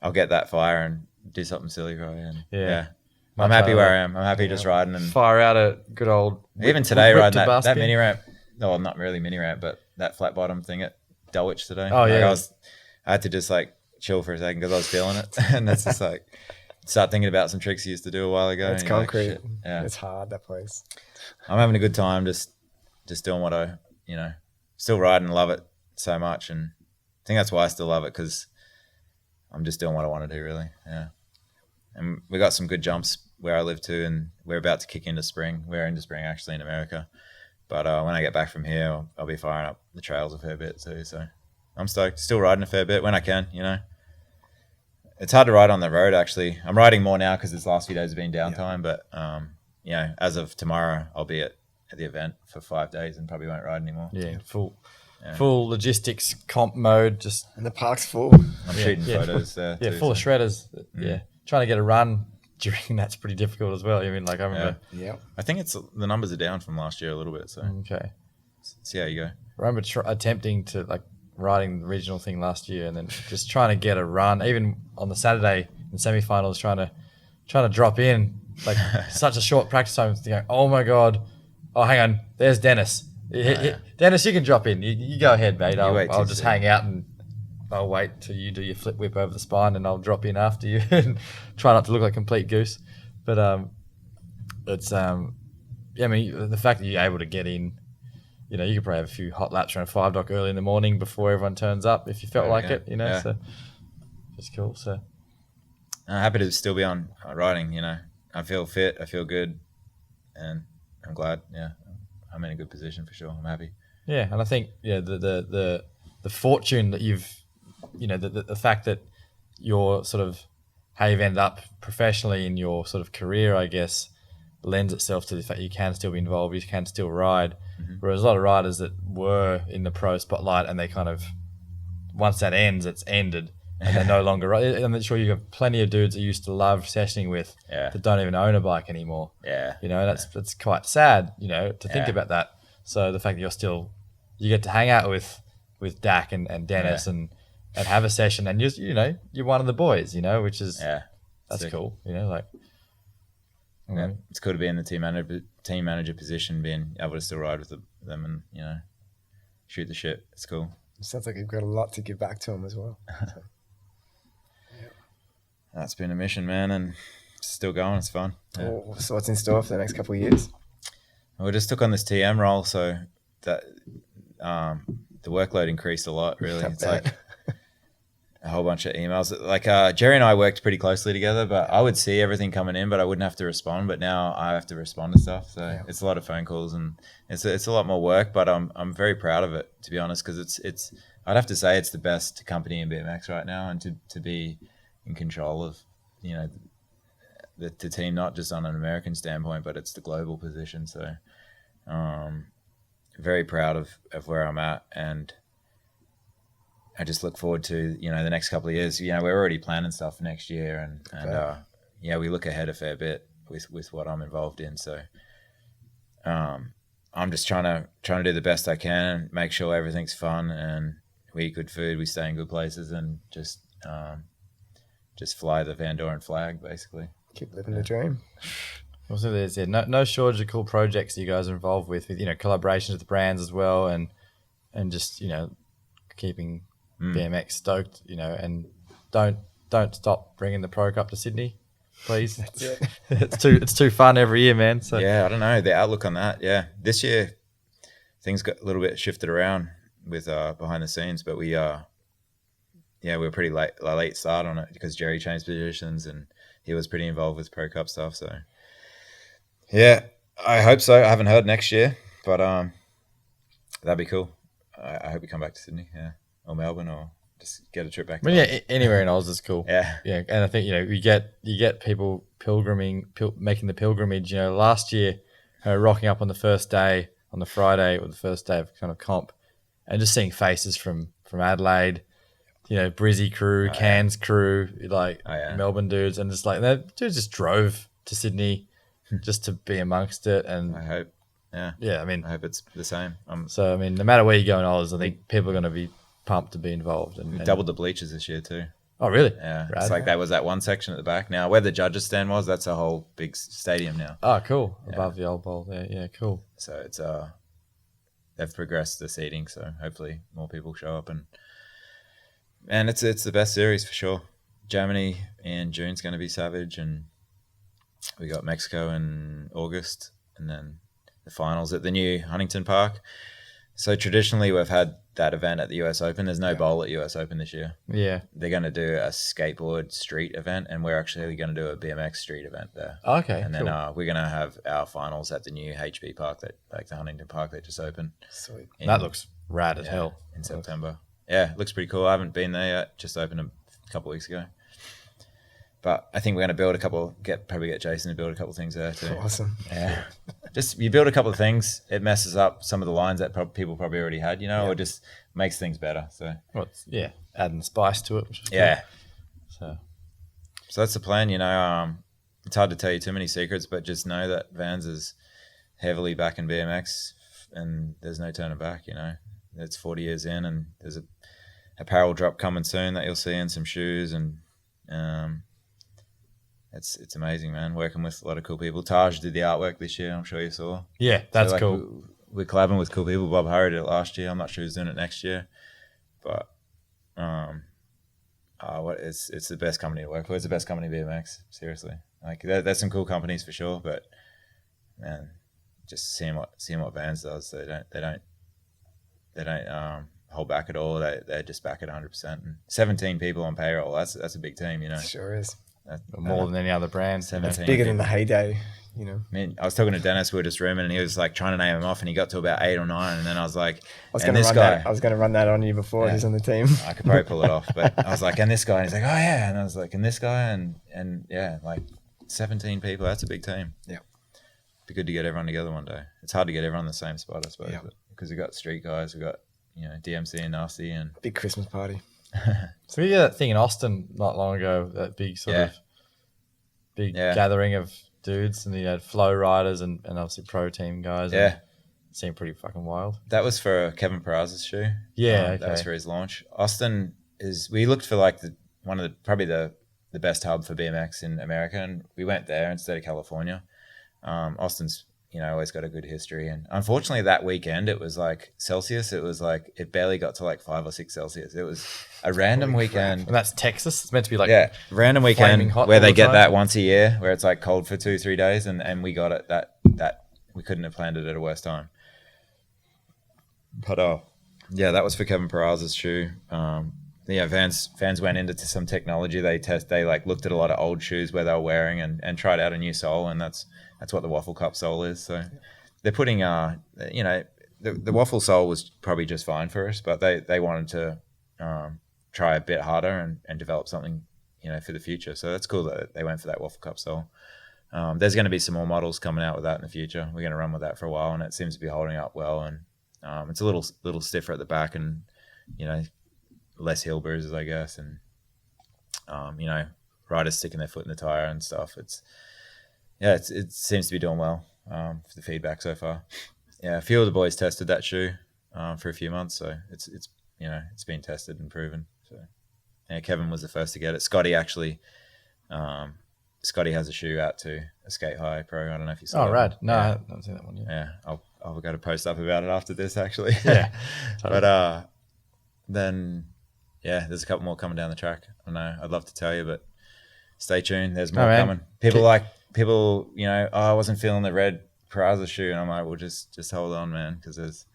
I'll get that fire and do something silly probably. And Yeah. I'm Much happy where harder. I am. I'm happy just riding and fire out a good old. even today whip riding to that basket. mini ramp. No, not really mini ramp, but that flat bottom thing at Dulwich today. Oh, Like, yeah. I had to just like chill for a second because I was feeling it, and that's just like start thinking about some tricks I used to do a while ago. It's and you're like, concrete. shit. Yeah, It's hard, that place. I'm having a good time. Just doing what I, still ride and love it so much, and I think that's why I still love it because I'm just doing what I want to do, really. Yeah, and we got some good jumps where I live too, and we're about to kick into spring. We're into spring actually in America, but when I get back from here, I'll be firing up the trails a fair bit too. So I'm stoked. Still riding a fair bit when I can. It's hard to ride on the road actually. I'm riding more now because this last few days have been downtime, but as of tomorrow, I'll be at the event for 5 days and probably won't ride anymore. Yeah, full logistics comp mode. Just And the park's full. I'm shooting photos there. yeah, too, full of so. shredders. Yeah, trying to get a run during that's pretty difficult as well. I mean, like I remember. Yeah. I think the numbers are down from last year a little bit, so Okay, see how you go. I remember attempting to like riding the regional thing last year, and then just trying to get a run, even on the Saturday in semi-finals, trying to drop in like such a short practice time. Thinking, oh my god, oh hang on, there's Dennis. Dennis, you can drop in. You go ahead, mate. I'll just hang out and I'll wait till you do your flip whip over the spine, and I'll drop in after you and try not to look like a complete goose. But it's I mean, the fact that you're able to get in. You could probably have a few hot laps around 5 o'clock early in the morning before everyone turns up if you felt like it, Yeah. so it's cool. So I'm happy to still be on riding, I feel fit, I feel good, and I'm glad, I'm in a good position for sure. I'm happy. yeah, and I think the fortune that you've, the fact that you're sort of how you've ended up professionally in your sort of career, I guess, lends itself to the fact you can still be involved, you can still ride. Whereas a lot of riders that were in the pro spotlight and they kind of, once that ends, it's ended and they're no longer riding. I'm sure you have plenty of dudes that you used to love sessioning with that don't even own a bike anymore. Yeah. That's quite sad, to think about that. So the fact that you get to hang out with Dak and Dennis and have a session and you're one of the boys, which is, that's sick. cool, Yeah, it's cool to be in the team manager position, being able to still ride with them and shoot the shit. It's cool. Sounds like you've got a lot to give back to them as well. So. That's been a mission, man, and it's still going. It's fun. Yeah. Oh, so what's in store for the next couple of years? We just took on this TM role, so that the workload increased a lot. Really, it's like a whole bunch of emails. Like Jerry and I worked pretty closely together, but I would see everything coming in, but I wouldn't have to respond. But now I have to respond to stuff, so it's a lot of phone calls and it's a lot more work. But I'm very proud of it, to be honest, because it's I'd have to say it's the best company in BMX right now, and to be in control of the team, not just on an American standpoint, but it's the global position. So very proud of where I'm at, and I just look forward to, the next couple of years. We're already planning stuff for next year, and we look ahead a fair bit with what I'm involved in. So I'm just trying to do the best I can, make sure everything's fun, and we eat good food, we stay in good places, and just fly the Van Doren flag, basically. Keep living the dream. Also, there's no shortage of cool projects that you guys are involved with collaborations with brands as well, and just keeping BMX stoked, and don't stop bringing the Pro Cup to Sydney, please. That's it. it's too fun every year, man. So yeah, I don't know the outlook on that. Yeah, this year things got a little bit shifted around with behind the scenes, but we were pretty late start on it because Jerry changed positions and he was pretty involved with Pro Cup stuff. So yeah, I hope so. I haven't heard next year, but that'd be cool. I hope we come back to Sydney, or Melbourne, or just get a trip back. Anywhere in Oz is cool. Yeah, and I think you get people making the pilgrimage. Last year rocking up on the first day, on the Friday or the first day of kind of comp, and just seeing faces from Adelaide, Brizzy crew, Cairns crew, like Melbourne dudes, and just like that dudes just drove to Sydney just to be amongst it. And I hope, I mean, I hope it's the same. So I mean, no matter where you go in Oz, I think people are going to be pumped to be involved. And doubled the bleachers this year too. Oh, really? Yeah, Rad. it's like that was that one section at the back. Now where the judges stand was, that's a whole big stadium now. Oh, cool. Above the old bowl there. Yeah, cool. So it's they've progressed the seating, so hopefully more people show up, and it's the best series for sure. Germany in June's going to be savage, and we got Mexico in August, and then the finals at the new Huntington Park. So traditionally we've had that event at the US Open. There's no bowl at US Open this year. Yeah. They're going to do a skateboard street event, and we're actually going to do a BMX street event there. Okay. And then we're going to have our finals at the new HB Park, the Huntington Park that just opened. Sweet. That looks rad as hell. In September. Yeah, it looks pretty cool. I haven't been there yet. Just opened a couple of weeks ago. But I think we're going to build probably get Jason to build a couple of things there too. Awesome. Yeah. Just you build a couple of things, it messes up some of the lines that people probably already had, or just makes things better. So adding spice to it. Which is cool. So that's the plan. It's hard to tell you too many secrets, but just know that Vans is heavily back in BMX, and there's no turning back. It's 40 years in, and there's a apparel drop coming soon that you'll see, and some shoes, and it's amazing, man. Working with a lot of cool people. Taj did the artwork this year. I'm sure you saw. Yeah, that's cool. We're collabing with cool people. Bob Harry did it last year. I'm not sure who's doing it next year, but it's the best company to work for. It's the best company BMX. Seriously, like there's some cool companies for sure, but man, just seeing what Vans does, they don't hold back at all. They just back it 100%. And 17 people on payroll. That's a big team, Sure is. More than any other brand. 17 Bigger people. than the heyday, I mean, I was talking to Dennis, we were just rooming, and he was like trying to name him off, and he got to about 8 or 9, and then I was like, I was going to run that on you before he's on the team. I could probably pull it off, but I was like, and this guy, and he's like, oh yeah, and I was like, and this guy, and yeah, like 17 people, that's a big team. Yeah. Be good to get everyone together one day. It's hard to get everyone in the same spot, I suppose, because we've got street guys, we've got DMC and Nasty, and big Christmas party. So we did that thing in Austin not long ago, that big sort of big gathering of dudes, and you had flow riders and obviously pro team guys. Yeah. It seemed pretty fucking wild. That was for Kevin Peraz's shoe. Yeah, okay. That was for his launch. Austin we looked for like probably the best hub for BMX in America, and we went there instead of California. Austin's always got a good history, and unfortunately that weekend it was like Celsius. It was like it barely got to like 5 or 6 Celsius. It was a random weekend. And that's Texas. It's meant to be like random weekend where they get that once a year, where it's like cold for 2-3 days, and we got it that we couldn't have planned it at a worse time. But that was for Kevin Peraz's shoe. Vans went into some technology. They like looked at a lot of old shoes where they were wearing and tried out a new sole, and that's what the Waffle Cup sole is. So they're putting the Waffle sole was probably just fine for us, but they wanted to try a bit harder and develop something for the future. So that's cool that they went for that Waffle Cup sole. There's going to be some more models coming out with that in the future. We're going to run with that for a while, and it seems to be holding up well. And it's a little stiffer at the back, and less heel bruises, I guess, and riders sticking their foot in the tire and stuff. It seems to be doing well for the feedback so far. Yeah, a few of the boys tested that shoe for a few months, so it's been tested and proven. So Kevin was the first to get it. Scotty actually, Scotty has a shoe out to a Skate High Pro. I don't know if you saw. Oh, rad! No, I haven't seen that one yet. Yeah, I'll go to post up about it after this actually. Yeah, totally. But then. Yeah, there's a couple more coming down the track. I know I'd love to tell you, but stay tuned. There's more coming. People, I wasn't feeling the red Peraza shoe, and I'm like, well, just hold on, man, because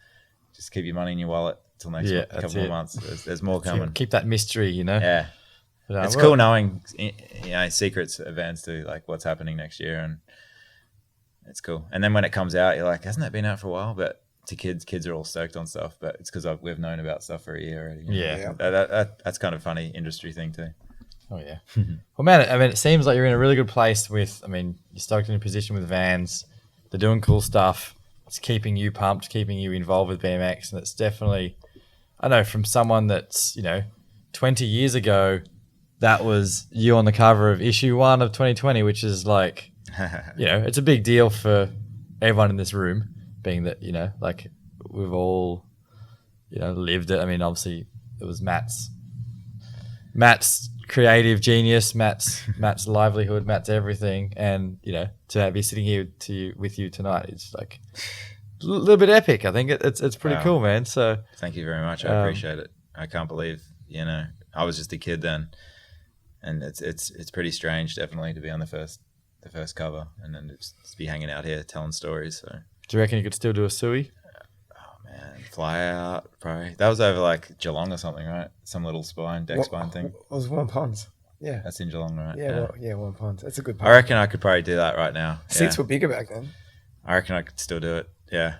just keep your money in your wallet till next couple more months. There's more coming. Keep that mystery, Yeah, but, it's cool knowing secrets advanced to like what's happening next year, and it's cool. And then when it comes out, you're like, hasn't that been out for a while? But to kids are all stoked on stuff, but it's because we've known about stuff for a year already. Yeah. That's kind of a funny industry thing too. Oh yeah. Well, man, I mean, it seems like you're in a really good place you're stoked in a position with Vans. they're doing cool stuff. It's keeping you pumped, keeping you involved with BMX, and it's definitely, I know from someone that's 20 years ago, that was you on the cover of issue 1 of 2020, which is like, it's a big deal for everyone in this room, being that like we've all lived it. I mean, obviously it was Matt's creative genius, Matt's livelihood, Matt's everything, and to be sitting here with you tonight, it's like a little bit epic. I think it's pretty cool, man. So thank you very much. I appreciate it. I can't believe I was just a kid then, and it's pretty strange, definitely, to be on the first cover and then just be hanging out here telling stories. So do you reckon you could still do a suey? Man, fly out, probably. That was over like Geelong or something, right? Some little deck spine thing. It was Warren Ponds. Yeah. That's in Geelong, right? Yeah, Warren Ponds. That's a good pond. I reckon I could probably do that right now. Seats were bigger back then. I reckon I could still do it. Yeah.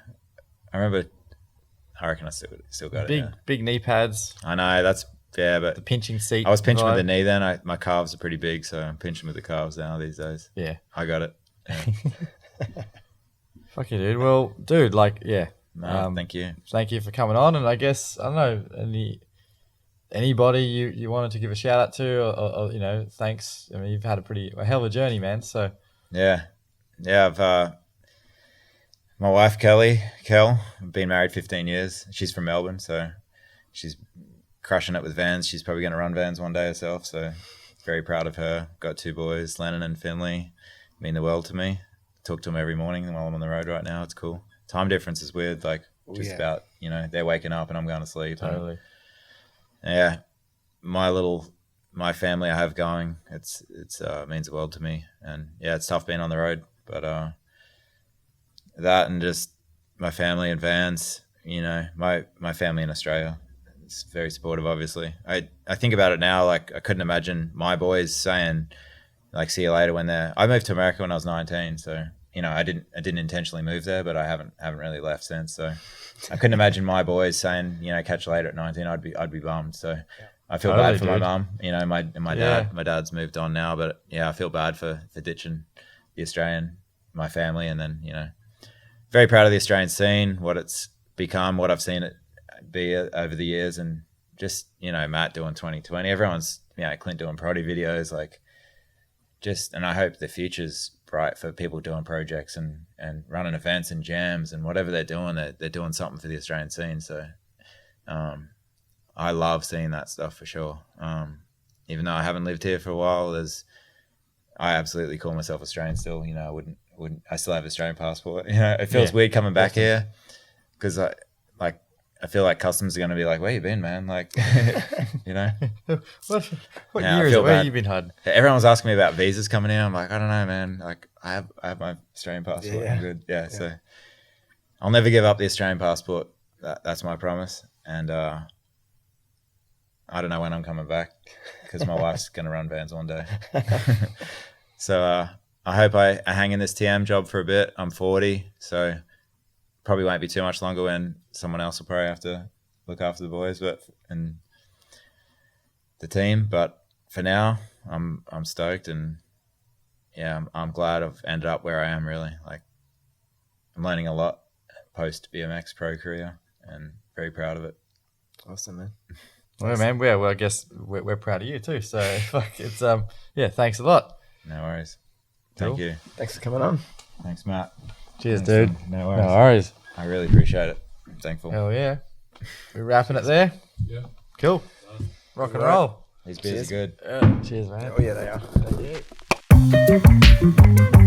I reckon I still got it. Big knee pads. I know, but the pinching seat. I was pinching with the knee then. My calves are pretty big, so I'm pinching with the calves now these days. Yeah. I got it. Yeah. Fuck you, dude. Well, dude, like, yeah. No, thank you. Thank you for coming on, and I guess I don't know anybody you wanted to give a shout out to, or thanks. I mean, you've had a hell of a journey, man. So yeah. I've my wife Kel, I've been married 15 years. She's from Melbourne, so she's crushing it with vans. She's probably going to run vans one day herself. So very proud of her. Got 2 boys, Lennon and Finley. Mean the world to me. Talk to them every morning while I'm on the road right now. It's cool. Time difference is weird, like about they're waking up and I'm going to sleep. Totally. And, my family I have going, it's means the world to me. And it's tough being on the road, but that and just my family in vans, my family in Australia, it's very supportive. Obviously, I think about it now, like I couldn't imagine my boys saying like see you later when I moved to America when I was 19, so. I didn't intentionally move there, but I haven't really left since. So I couldn't imagine my boys saying, catch you later at 19. I'd be bummed. So I feel bad for my mum. My dad. My dad's moved on now, but I feel bad for ditching the Australian, my family, and then very proud of the Australian scene, what it's become, what I've seen it be over the years, and just Matt doing 2020. Everyone's Clint doing Proddy videos, like and I hope the future's bright for people doing projects and running events and jams and whatever they're doing. They're doing something for the Australian scene. So I love seeing that stuff for sure. Even though I haven't lived here for a while, I absolutely call myself Australian still. I wouldn't. I still have an Australian passport. It feels weird coming back here because I feel like customs are going to be like, where you been, man? Like, What year is it? Where have you been hiding? Everyone was asking me about visas coming in. I'm like, I don't know, man. Like, I have my Australian passport. I'm good. Yeah. So I'll never give up the Australian passport. That's my promise. And I don't know when I'm coming back because my wife's going to run vans one day. So I hope I hang in this TM job for a bit. I'm 40, so probably won't be too much longer when someone else will probably have to look after the boys and the team. But for now, I'm stoked, and I'm glad I've ended up where I am. Really, like I'm learning a lot post BMX pro career, and very proud of it. Awesome, man. Well, man, well, I guess we're proud of you too. So it's thanks a lot. No worries. Thank you. Thanks for coming on. Thanks, Matt. Cheers, Thanks, dude. man. No worries. No worries. I really appreciate it. I'm thankful. Hell yeah. We're wrapping it there. Yeah. Cool. Rock and roll. These beers are good. Cheers, man. Oh yeah, they are.